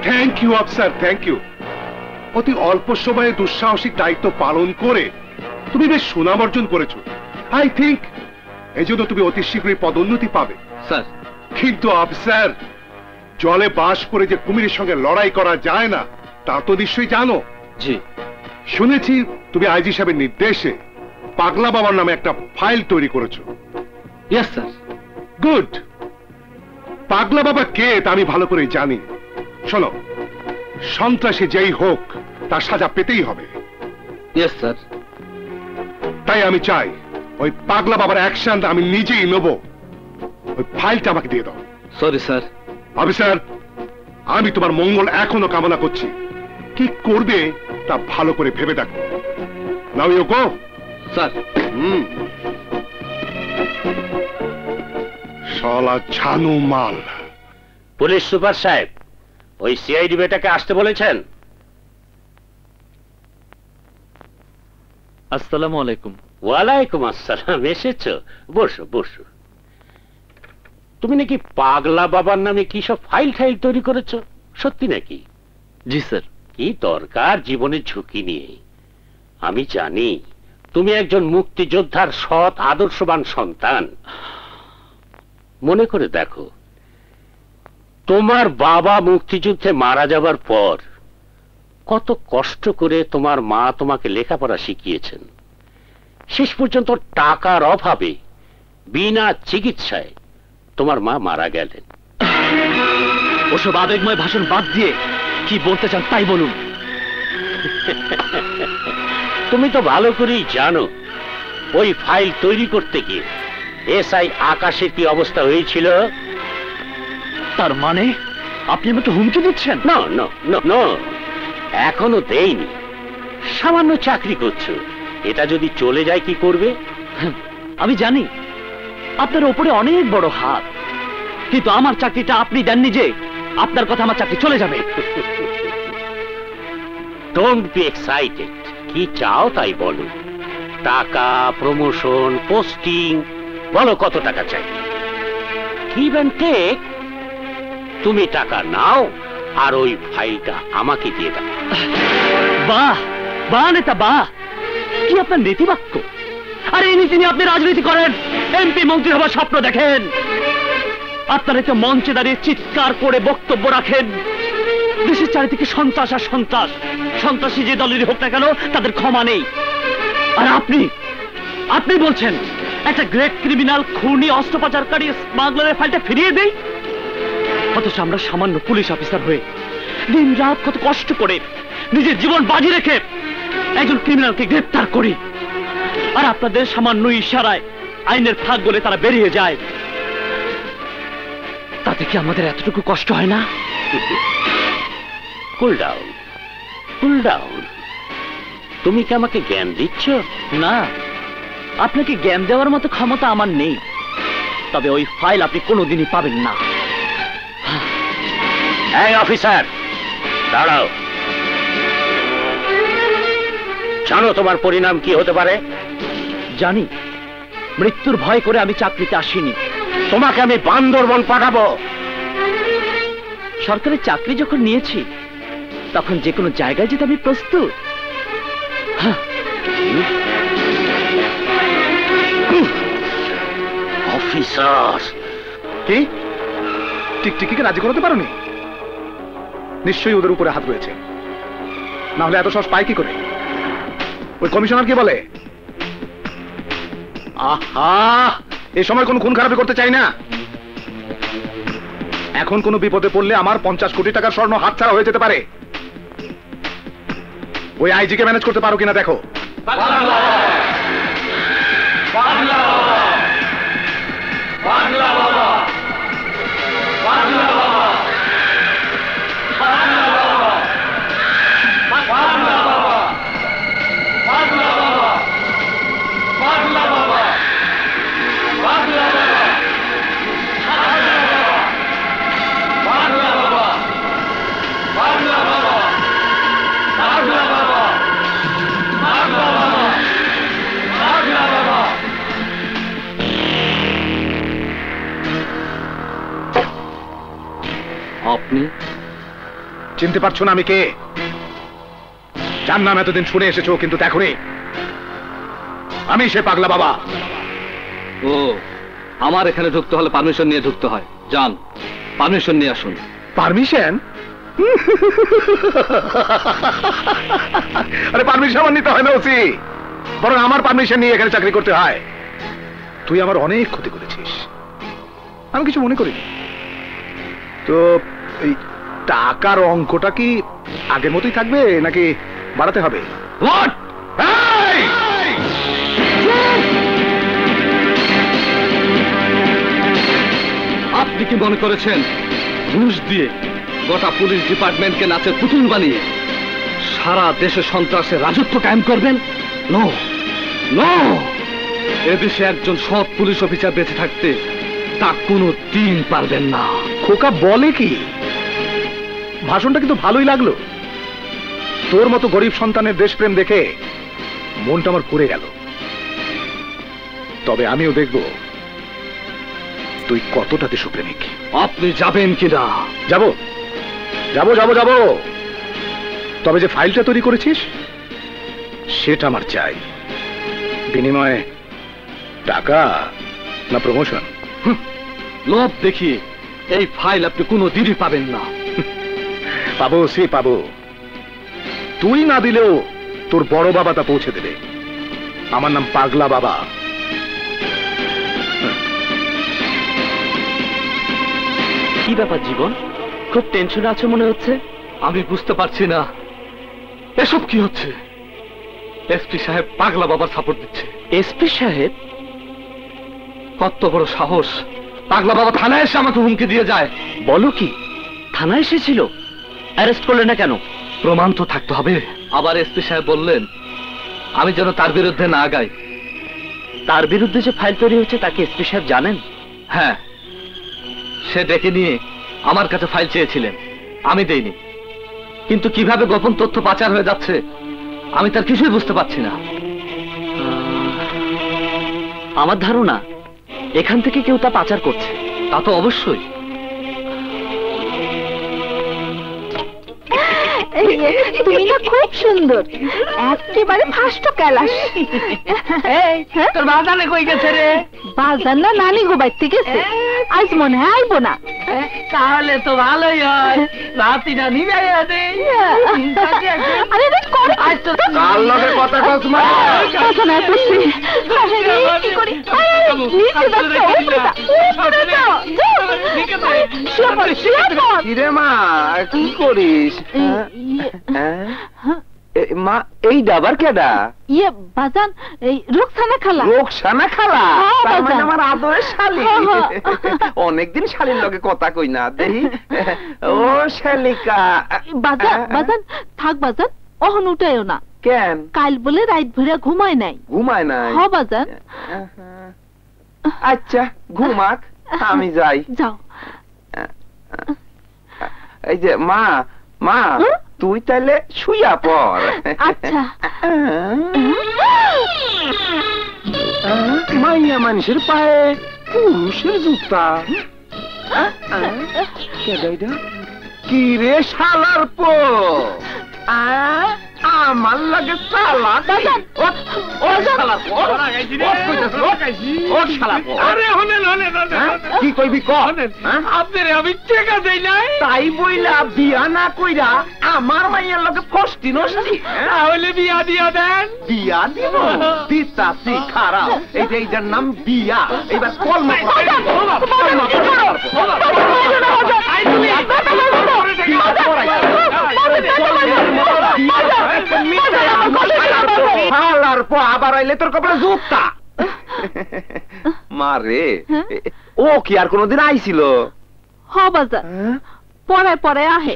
Speaker 8: Thank you officer, thank you. অতি অল্প সময়ে দুঃসাহসিক দায়িত্ব পালন করে তুমি বেশ সুনাম অর্জন করেছো। আই থিঙ্ক এই জন্য তুমি অতি শীঘ্রই পদোন্নতি পাবে।
Speaker 11: স্যার
Speaker 8: কিন্তু অফিসার, জলে বাস করে যে কুমিরের সঙ্গে লড়াই করা যায় না তা তো নিশ্চয়ই জানো।
Speaker 11: জি।
Speaker 8: শুনেছি তুমি আইজি সাহেবের নির্দেশে পাগলা বাবার নামে একটা ফাইল তৈরি করেছো।
Speaker 11: Yes sir.
Speaker 8: গুড। পাগলা বাবা কে তা আমি ভালো করে জানি। শোনো, সন্ত্রাসী যেই হোক তার সাজা পেতেই হবে।
Speaker 11: Yes sir.
Speaker 8: তাই আমি চাই ওই পাগলা বাবার অ্যাকশন আমি নিজেই নেব। ওই ফাইলটা আমাকে দিয়ে দাও।
Speaker 11: Sorry sir.
Speaker 8: অফিসার, আমি তোমার মঙ্গল এখনো কামনা করছি। কি করবে তা ভালো করে ভেবে দেখো। Now you go.
Speaker 11: স্যার।
Speaker 8: শালা ছানু মাল।
Speaker 4: পুলিশ সুপার সাহেব, ওই সিআইডি বেটাকে আসতে বলেছেন।
Speaker 1: আসসালামু আলাইকুম।
Speaker 4: ওয়ালাইকুম আসসালাম। এসেছো? বসো বসো। তুমি নাকি পাগলা বাবার নামে কি সব ফাইল টাইল তৈরি করেছো? সত্যি নাকি?
Speaker 1: জি স্যার।
Speaker 4: কি দরকার জীবনের ঝুঁকি নিয়ে? আমি জানি তুমি একজন মুক্তিযোদ্ধার সৎ আদর্শবান সন্তান। মনে করে দেখো, তোমার বাবা মুক্তিযুদ্ধে মারা যাবার পর কত কষ্ট করে তোমার মা তোমাকে লেখাপড়া শিখিয়েছেন। শেষ পর্যন্ত টাকার অভাবে বিনা চিকিৎসায় তোমার মা মারা গেলেন।
Speaker 1: ওসব আবেগময় ভাষণ বাদ দিয়ে কি বলতে চান তাই বলুন।
Speaker 4: তুমি তো ভালো করেই জানো ওই ফাইল তৈরি করতে গিয়ে এসআই আকাশের কি অবস্থা হয়েছিল।
Speaker 1: তার মানে আপনি আমাকে হুমকি দিচ্ছেন?
Speaker 4: না না না না, এখনো দেইনি। সামান্য চাকরি করছো, এটা যদি চলে যায় কি করবে?
Speaker 1: আমি জানি আপনার ওপরে অনেক বড় হাত, কিন্তু আমার চাকরিটা আপনি দেননি যে আপনার কথা আমার চাকরি চলে যাবে।
Speaker 4: Don't be excited. কি চাও তাই বলো। টাকা, প্রমোশন, পোস্টিং, বলো কত টাকা চাই। Give and take. তুমি টাকা নাও আর ওই ফাইলটা আমাকে দিয়ে দাও।
Speaker 1: বাহ বাহ নেতা বাহ, কি আপনার নীতিবাক্য! আর এই নীতি নিয়ে আপনি রাজনীতি করেন, এমপি মন্ত্রী হবার স্বপ্ন দেখেন। আপনারা তো মঞ্চে দাঁড়িয়ে চিৎকার করে বক্তব্য রাখেন দেশের চারিদিকে সন্ত্রাস আর সন্ত্রাস, সন্ত্রাসী যে দলেরই হোক না কেন তাদের ক্ষমা নেই। আর আপনি বলছেন একটা গ্রেট ক্রিমিনাল, খুনি, অস্ত্র পাচারকারী, স্মাগলারের ফাইলটা ফিরিয়ে দেই? অথচ আমরা সামান্য পুলিশ অফিসার হয়ে দিন রাত কত কষ্ট করে নিজের জীবন বাজি রেখে একজন ক্রিমিনালকে গ্রেপ্তার করি, আর আপনাদের সামান্য ইশারায় আইনের ফাঁক বলে তারা বেরিয়ে যায়। তাতে কি আমাদের এতটুকু কষ্ট হয় না?
Speaker 4: Cool down, cool down. তুমি কি আমাকে জ্ঞান দিচ্ছ?
Speaker 1: না, আপনাকে জ্ঞান দেওয়ার মতো ক্ষমতা আমার নেই, তবে ওই ফাইল আপনি কোনোদিনই পাবেন না।
Speaker 4: এই অফিসার, দাঁড়াও। জানো তোমার পরিণাম কি হতে পারে?
Speaker 1: জানি। মৃত্যুর ভয় করে আমি চাকরিতে আসিনি।
Speaker 4: তোমাকে আমি বান্দরবন পাঠাবো।
Speaker 1: সরকারি চাকরি যখন নিয়েছি তখন যে কোনো জায়গায় যেতে আমি প্রস্তুত।
Speaker 4: অফিসার,
Speaker 5: কি টিকটিকিকে রাজি করাতে পারোনি? নিশ্চয়ই ওদের উপরে হাত রয়েছে, না হলে এত সাহস পায় কি করে? ওই কমিশনার কি বলে? আহা, এই সময় কোন খুন খারাপি করতে চাই না। এখন কোনো বিপদে পড়লে আমার 50 কোটি টাকার স্বর্ণ হাতছাড়া হয়ে যেতে পারে। ওই আইজিকে ম্যানেজ করতে পারো কিনা দেখো।
Speaker 11: আপনি
Speaker 5: চিনতে পারছো না আমি কে? যার নাম এতদিন শুনে এসেছো কিন্তু দেখোনি, আমি সে পাগলা বাবা।
Speaker 11: ও, আমার এখানে ঢুকতে হলে পারমিশন নিয়ে ঢুকতে হয়। যান, পারমিশন নিয়ে আসুন।
Speaker 5: পারমিশন? আরে পারমিশন আমার নিতে হয় না ওসি, বরং আমার পারমিশন নিয়ে এখানে চাকরি করতে হয়। তুই আমার অনেক ক্ষতি করেছিস, আমি কিছু মনে করিনি। তো এই টাকার অঙ্কটা কি আগের মতোই থাকবে নাকি বাড়াতে হবে?
Speaker 11: আপনি কি মনে করেছেন ঘুষ দিয়ে গোটা পুলিশ ডিপার্টমেন্টকে নাচের পুতুল বানিয়ে সারা দেশে সন্ত্রাসের রাজত্ব কায়েম করবেন? নো নো, এদেশে একজন সৎ পুলিশ অফিসার বেঁচে থাকতে তা কোনো দিন পারবেন না।
Speaker 5: খোকা বলে কি? ভাষণটা কিন্তু ভালোই লাগলো। তোর মতো গরিব সন্তানের দেশপ্রেম দেখে মনটা আমার পুড়ে গেল। তবে আমিও দেখব তুই কতটা দেশপ্রেমিক।
Speaker 11: আপনি যাবেন কিনা?
Speaker 5: যাবো যাবো যাবো যাবো, তবে যে ফাইলটা তৈরি করেছিস সেটা আমার চাই। বিনিময়ে টাকা না প্রমোশন?
Speaker 11: লোভ দেখিয়ে এই ফাইল আপনি কোনো দিনই পাবেন না।
Speaker 5: পাবো, সে পাবো। তুই না দিলেও তোর বড় বাবা তা পৌঁছে দেবে। আমার নাম পাগলা বাবা।
Speaker 1: কি ব্যাপার জীবন, খুব টেনশনে আছো মনে হচ্ছে?
Speaker 11: আমি বুঝতে পারছি না এসব কি হচ্ছে। এসপি সাহেব পাগলা বাবার সাপোর্ট দিচ্ছে।
Speaker 1: এসপি সাহেব?
Speaker 11: কত বড় সাহস! পাগলা বাবা থানায় এসে আমাকে হুমকি দিয়ে যায়।
Speaker 1: বলো কি, থানায় এসেছিল? অ্যারেস্ট করলে না কেন?
Speaker 11: প্রমাণ তো থাকতে হবে। আবার এসপি সাহেব বললেন আমি যেন তার বিরুদ্ধে না গাই।
Speaker 1: তার বিরুদ্ধে যে ফাইল তৈরি হচ্ছে তাকে এসপি সাহেব জানেন?
Speaker 11: হ্যাঁ, সে ডেকে নিয়ে আমার কাছে ফাইল চেয়েছিলেন, আমি দেইনি। কিন্তু কিভাবে গোপন তথ্য পাচার হয়ে যাচ্ছে আমি তার কিছুই বুঝতে পারছি না।
Speaker 1: আমার ধারণা এখান থেকে কেউ তা পাচার করছে।
Speaker 11: তা তো অবশ্যই।
Speaker 7: তুমি না খুব সুন্দর, একেবারে ফার্স্ট ক্লাস।
Speaker 9: তোর বাজানে কই গেছে রে?
Speaker 7: বাজার না নানি গো বাইতে গেছে, আজ মনে হয় আইবো না।
Speaker 9: তাহলে তো ভালোই হয়, রাতিটা নিবে দে।
Speaker 7: আরে রে কর,
Speaker 9: আজ তো
Speaker 10: কাল লগে কথা কস মা।
Speaker 7: কথা না করছি। কি করি? নিচে দাও,
Speaker 10: কিরে মা, কি করিস? মা, এই ডাবার কেডা?
Speaker 7: ইয়ে বাজান, এই রুকসানা খালা।
Speaker 10: রুকসানা খালা? তার মানে
Speaker 7: বাজান।
Speaker 10: আমার আদরের শালি। অনেকদিন শালির লগে কথা কই না, দেখি। ও শালিকা।
Speaker 7: বাজান বাজান থাক বাজান, অহন উঠাইও না।
Speaker 10: কেন?
Speaker 7: কাল বলে রাত ভরে ঘুমায় নাই।
Speaker 10: ঘুমায় নাই?
Speaker 7: হ বাজান।
Speaker 10: আচ্ছা ঘুমাক, আমি যাই।
Speaker 7: যাও।
Speaker 10: এই যে মা, মা তুই তাহলে শুইয়া পর।
Speaker 7: আচ্ছা।
Speaker 10: মাইয়া মানুষের পায়ে পুরুষের জুতা। কি রে শালার পো, আমার লাগে চালাক। কি কইবি ক?
Speaker 9: আপনারে আমি টাকা দেই নাই,
Speaker 10: তাই বইলা বিয়া না কইরা আমার মাইয়ার লগে ফষ্টি নষ্টি।
Speaker 9: তাহলে বিয়া দিয়া দেন।
Speaker 10: বিয়া দিব? দিতাছি খারাপ। এই যে এইটার নাম বিয়া। এবার কলমা আবার আইলে তোর কপালে জুতা। মারে, ও কি আর কোনদিন আইছিল?
Speaker 7: হ বাজান, পরে পরে আহে।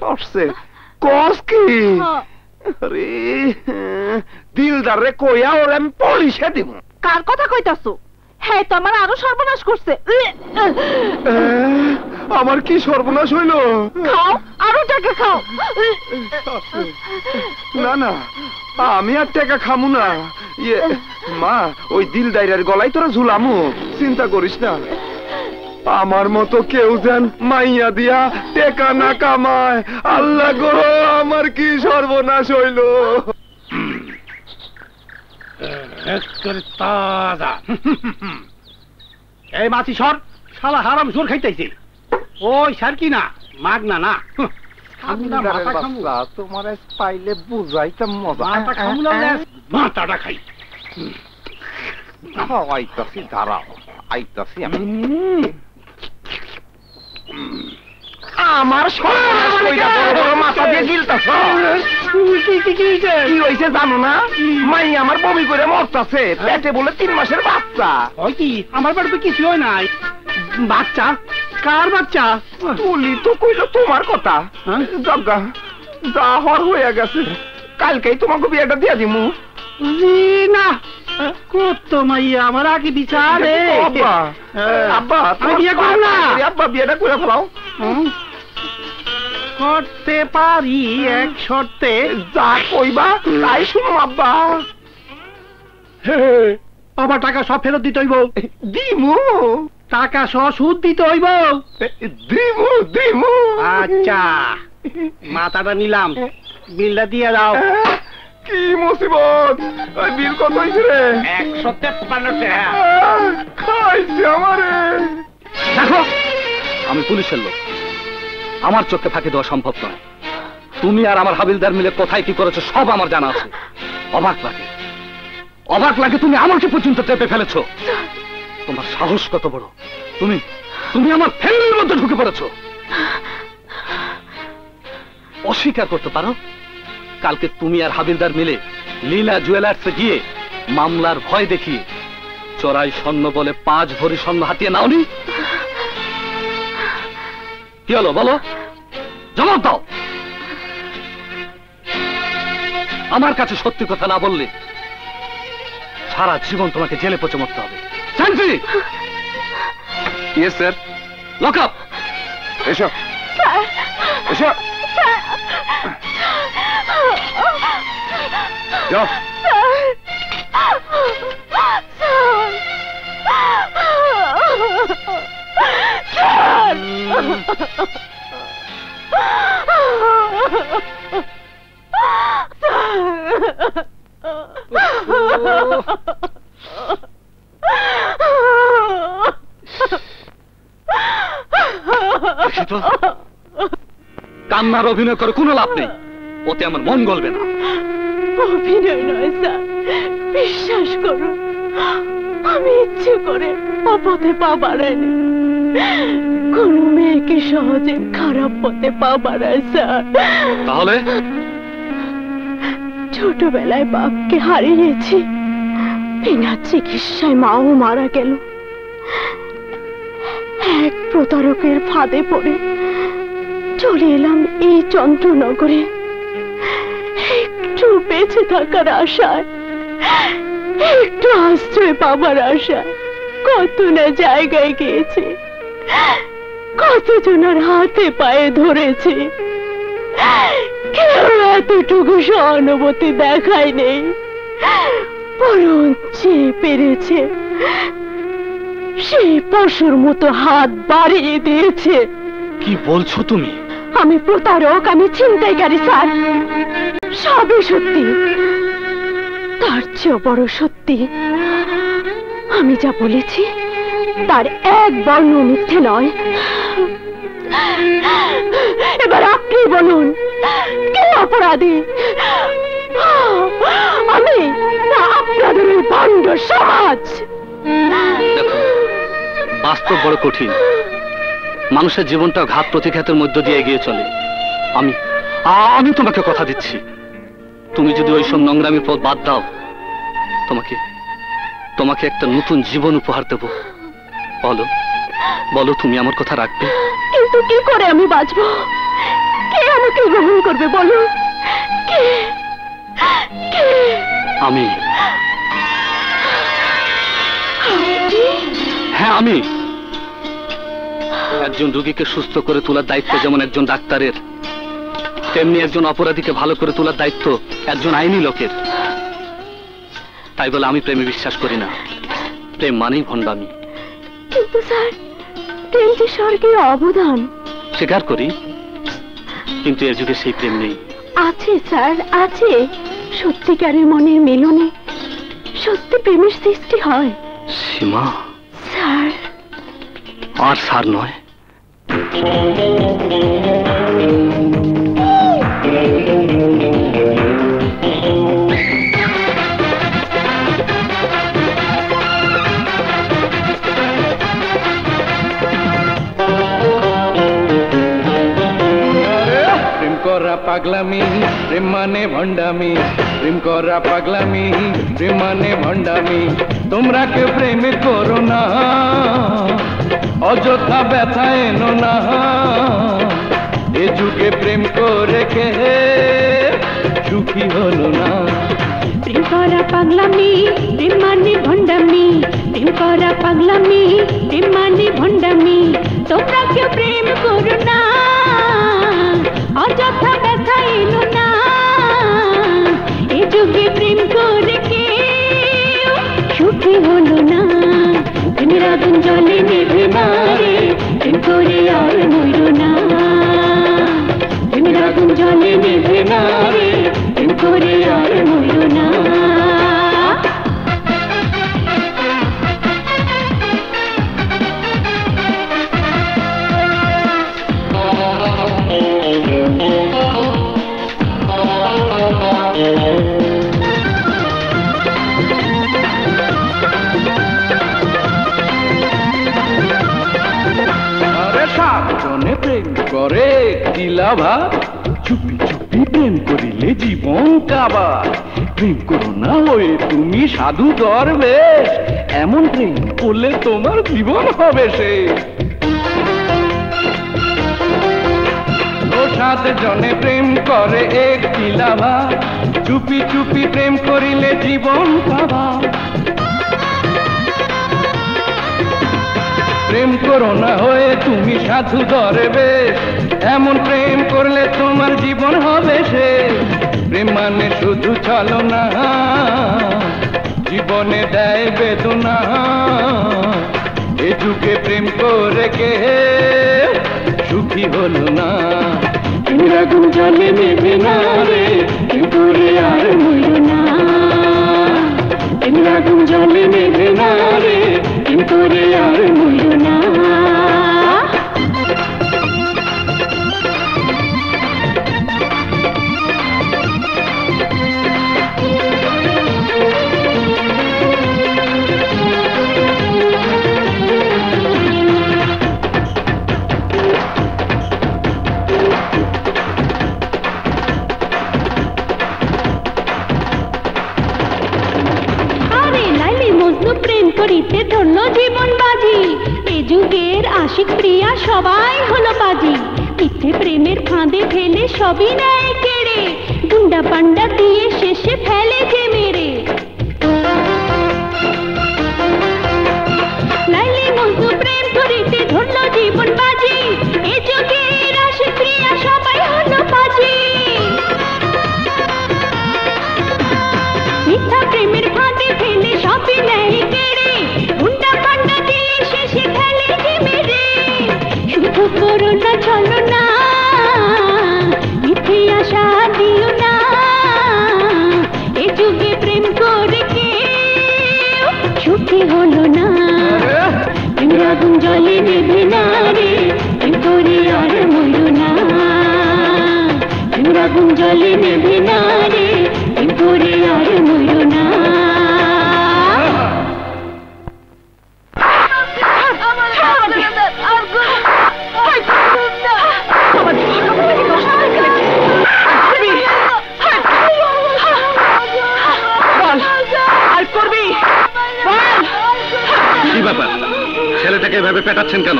Speaker 10: কস কি? আরে দিলদার রে কইয়া ওর আমি পুলিশে দিব।
Speaker 7: কার কথা কইতাছো? হ্যাঁ তো আমার আরো সর্বনাশ করছে।
Speaker 10: আমার কি সর্বনাশ হইল?
Speaker 7: খাও, আরো টাকা খাও।
Speaker 10: না না, আমি আর টাকা খামু না। ইয়ে মা, ওই দিলদাইরের গলায় তোরা ঝুলামু, চিন্তা করিস না। আমার মতো কেউ যেন মাইয়া দিয়া টেকা না কামায়। আল্লাহ গো, আমার কি সর্বনাশ হইল।
Speaker 9: এই মাছি সর, শালা হারাম জোর খাইতেছে। ওই সার কি না, মাগ না না।
Speaker 10: তোমার পাইলে বুঝাইতাম মজা।
Speaker 9: মাথাটা খাই।
Speaker 10: আইতাছি, দাঁড়াও, আইতাছি আমি। আমার মাথা দিয়ে গিলতাছ। কি হয়েছে জানো না? মাই আমার বমি করে মরতাছে, পেটে বলে 3 মাসের বাচ্চা।
Speaker 9: ওই কি আমার বাড়িতে কিছু হয় নাই। বাচ্চা? কার বাচ্চা?
Speaker 10: তুলি তো কইলো তোমার কথা। জগা যা হর হয়ে গেছে, কালকেই তোমাকে বিয়েটা দিয়ে দিমু।
Speaker 9: না কত মাইয়া আমার আগে বিচারে।
Speaker 10: আব্বা, আব্বা
Speaker 9: আমি বিয়ে করব না।
Speaker 10: আব্বা বিয়েটা করে ফেলাও।
Speaker 9: করতে পারি এক শর্তে।
Speaker 10: যা কইবা তাই শুনো আব্বা।
Speaker 9: আবার টাকা সব ফেরত দিতে হইব।
Speaker 10: দিমু।
Speaker 9: টাকা সহ সুদ দিতে হইব।
Speaker 10: দিমু দিমু।
Speaker 9: আচ্ছা, মাথাটা নিলাম, বিলটা দিয়ে দাও।
Speaker 10: কি মুসিবত! ওই বিল কত হয়েছে রে?
Speaker 9: 153 টাকা।
Speaker 10: খাইছে আমারে।
Speaker 9: দেখো
Speaker 11: আমি পুলিশের লোক, আমার চোখে ফাঁকি দেওয়া সম্ভব নয়। তুমি আর আমার হাবিলদার মিলে কোথায় কি করেছো সব আমার জানা আছে। অবাক লাগে, অবাক লাগে তুমি আমাকে পর্যন্ত চেপে ফেলেছো। তোমার সাহস কত বড়! তুমি তুমি আমার ফ্যামিলির মধ্যে ঢুকে পড়েছো। অস্বীকার করতে পারো কালকে তুমি আর হাবিলদার মিলে লীলা জুয়েলার্সে গিয়ে মামলার ভয় দেখিয়ে চোরাই স্বর্ণ বলে 5 ভরি স্বর্ণ হাতিয়ে নাওনি? কি হলো বলো, জবাব দাও। আমার কাছে সত্যি কথা না বললে সারা জীবন তোমাকে জেলে পচে মরতে হবে। শান্তি!
Speaker 10: Yes sir.
Speaker 11: Lock up!
Speaker 10: এসো এসো, যাও।
Speaker 11: কান্নার অভিনয় করে কোনো লাভ নেই, ওতে আমার মন গলবে না।
Speaker 13: অভিনয় নয় স্যার, বিশ্বাস করুন আমি ইচ্ছে করে অপথে পা বাড়াইনি। কোন মেয়েকে সহজে খারাপ পথে পা বাড়ায় স্যার।
Speaker 11: তাহলে
Speaker 13: ছোটবেলায় বাপকে হারিয়েছি, বিনা চিকিৎসায় মাও মারা গেল। এক প্রতারকের ফাঁদে পড়ে চলে এলাম এই চন্দ্রনগরে, একটু বেঁচে থাকার আশায়, একটু আশ্রয় পাবার আশায় কত না জায়গায় গিয়েছে, কতজনের হাতে পায়ে ধরেছে, কেউ এতটুকু সহানুভূতি দেখায় নেই, বরং যে পেরেছে সেই পশুর মতো হাত বাড়িয়ে দিয়েছে।
Speaker 11: কি বলছো তুমি?
Speaker 13: আমি প্রতারক, আমি ছিনতাইকারী স্যার, সবই সত্যি। তার চেয়েও বড় সত্যি, আমি যা বলেছি তার এক বর্ণ মিথ্যে নয়। এবার আপনি বলুন কে অপরাধী, আমি না আপনাদের ওই ভণ্ড সমাজ?
Speaker 11: বাস্তব বড় কঠিন, মানুষের জীবনটা ঘাত প্রতিঘাতের মধ্য দিয়ে এগিয়ে চলে। আমি তোমাকে কথা দিচ্ছি, তুমি যদি ওইসব নোংরামির পথ বাদ দাও, তোমাকে তোমাকে একটা নতুন জীবন উপহার দেব। বলো বলো, তুমি আমার কথা রাখবে?
Speaker 13: কিন্তু কি করে আমি বাঁচবো? কে আমাকে গ্রহণ করবে বলো? কে?
Speaker 11: আমি। হ্যাঁ আমি। একজন রোগীকে সুস্থ করে তোলার দায়িত্ব যেমন একজন ডাক্তারের, তেমনি একজন অপরাধীকে ভালো করে তোলার দায়িত্ব একজন আইনি লোকের। তাই বলে আমি প্রেমে বিশ্বাস করি না, প্রেম মানেই ভণ্ডামি।
Speaker 13: কিন্তু স্যার, প্রেম যে স্বর্গের অবদান।
Speaker 11: স্বীকার করি, কিন্তু এর যুগে সেই প্রেম নেই।
Speaker 13: আছে স্যার, আছে। সত্যিকারের মনের মিলনে সত্যি প্রেমের সৃষ্টি হয়।
Speaker 11: সীমা
Speaker 13: স্যার।
Speaker 11: আর স্যার নয়।
Speaker 12: পাগলামি প্রেম মানে ভণ্ডামি, প্রেম করা পাগলামি প্রেম মানে ভণ্ডামি। তোমরা কেউ প্রেম করো না, অযথা ব্যথা এনো না। এ যুগে প্রেম করে কে সুখী হলো না।
Speaker 13: প্রেম করা পাগলামি প্রেম মানে ভণ্ডামি, প্রেম করা পাগলামি প্রেম মানে ভণ্ডামি। তোমরা কেউ প্রেম করো না, অযথা ব্যথা এলো না। এ যুগে প্রেম করে কেউ সুখী হলো না। প্রেমের আগুন জলে নেভে না রে, প্রেম করে আর মরো না। প্রেমের আগুন জলে নেভে না রে, প্রেম করে আর মরো না।
Speaker 12: একটি লাভা চুপি চুপি প্রেম করিলে জীবন কাবার প্রেম করো না হয়ে তুমি সাধু দরবেশ এমন প্রেম করলে তোমার জীবন হবে সে 7 জনে প্রেম করে একটি লাভা চুপি চুপি প্রেম করিলে জীবন কাবার প্রেম করো না হয়ে তুমি সাধু দরবেশ এমন প্রেম করলে তোমার জীবন হবে সে প্রেম মানে শুধু ছলনা জীবনে দেয় বেদনা এ যুগে প্রেম করে কে সুখী হলো না
Speaker 13: আগুন জ্বলে নেবে না রে করে আর মরো না আগুন জ্বলে নেবে না রে করে আর মরো না করিতে ধন্য জীবন বাজি এ যুগের আশিক প্রিয়া সবাই হলো বাজি মিথ্যে প্রেমের ফাঁদে ফেলে সবই নেয় কেড়ে গুন্ডা পান্ডা দিয়ে শেষে ফেলে যে মেরে লাইলি মজনু প্রেম করিতে ধন্য জীবন বাজি এ যুগের আশিক প্রিয়া সবাই হলো বাজি মিথ্যা প্রেমের ফাঁদে ফেলে সবই নেয় কেড়ে করোনা চলো না মিথ্যে আশা দিও না এ যুগে প্রেম করে কেউ সুখী হলো না আগুন জলে নেবে না রে প্রেম করে আর মরো না আগুন জলে নেবে না রে প্রেম করে আর মরো না
Speaker 11: কি ব্যাপার ছেলেটাকে এভাবে পেটাচ্ছেন কেন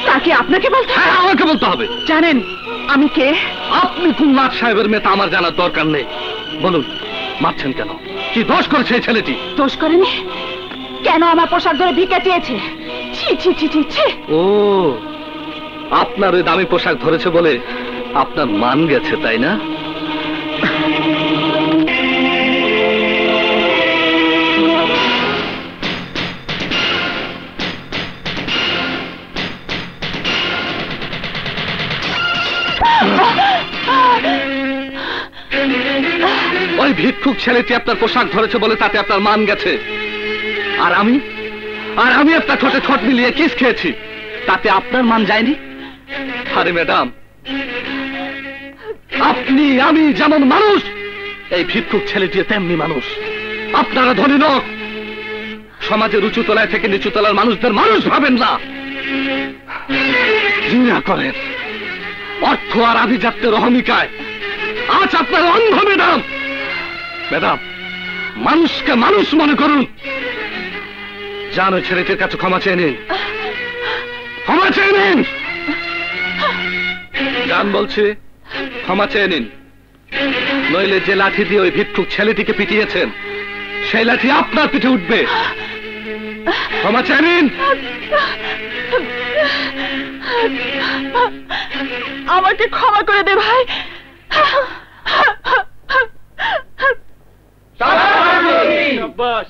Speaker 7: তাকে আপনাকে বলতে
Speaker 11: হ্যাঁ আমাকে বলতে হবে
Speaker 7: জানেন আমি কে
Speaker 11: আপনি কুমার সাহেবের মেয়ে তা আমার জানার দরকার নেই বলুন মারছেন কেন কি দোষ করেছে এই ছেলেটি
Speaker 7: দোষ করেনি কেন আমার পোশাক ধরে ভিক্ষা চেয়েছে ছি ছি ছি ছি ছি
Speaker 11: ও আপনার ওই দামি পোশাক ধরেছে বলে আপনার মান গেছে তাই না ওই ভিক্ষুক ছেলেটি আপনার পোশাক ধরেছে বলে তাতে আপনার মান গেছে আর আমি আপনার ঠোঁটে ঠোঁট মিলিয়ে কিস খেয়েছি তাতে আপনার মান যায়নি আরে ম্যাডাম আপনি আমি যেমন মানুষ এই ভিক্ষুক ছেলেটি তেমনি মানুষ আপনারা ধনী নক সমাজের উঁচু তলায় থেকে নিচু তলার মানুষদের মানুষ ভাবেন না ঘৃণা করেন অর্থ আর আভিজাত্যের অহমিকায় আজ আপনার অন্ধ ম্যাডাম ম্যাডাম মানুষকে মানুষ মনে করুন জানো ছেলেটির কাছে ক্ষমা চেয়ে নিন ক্ষমা চেয়ে নিন গান বলছে ক্ষমা চেয়ে নিন নইলে যে লাঠি দিয়ে ওই ভিক্ষুক ছেলেটিকে পিটিয়েছেন সেই লাঠি আপনার পিঠে উঠবে ক্ষমা চেয়ে নিন
Speaker 7: আমাকে ক্ষমা করে দে ভাই
Speaker 10: শাবাশ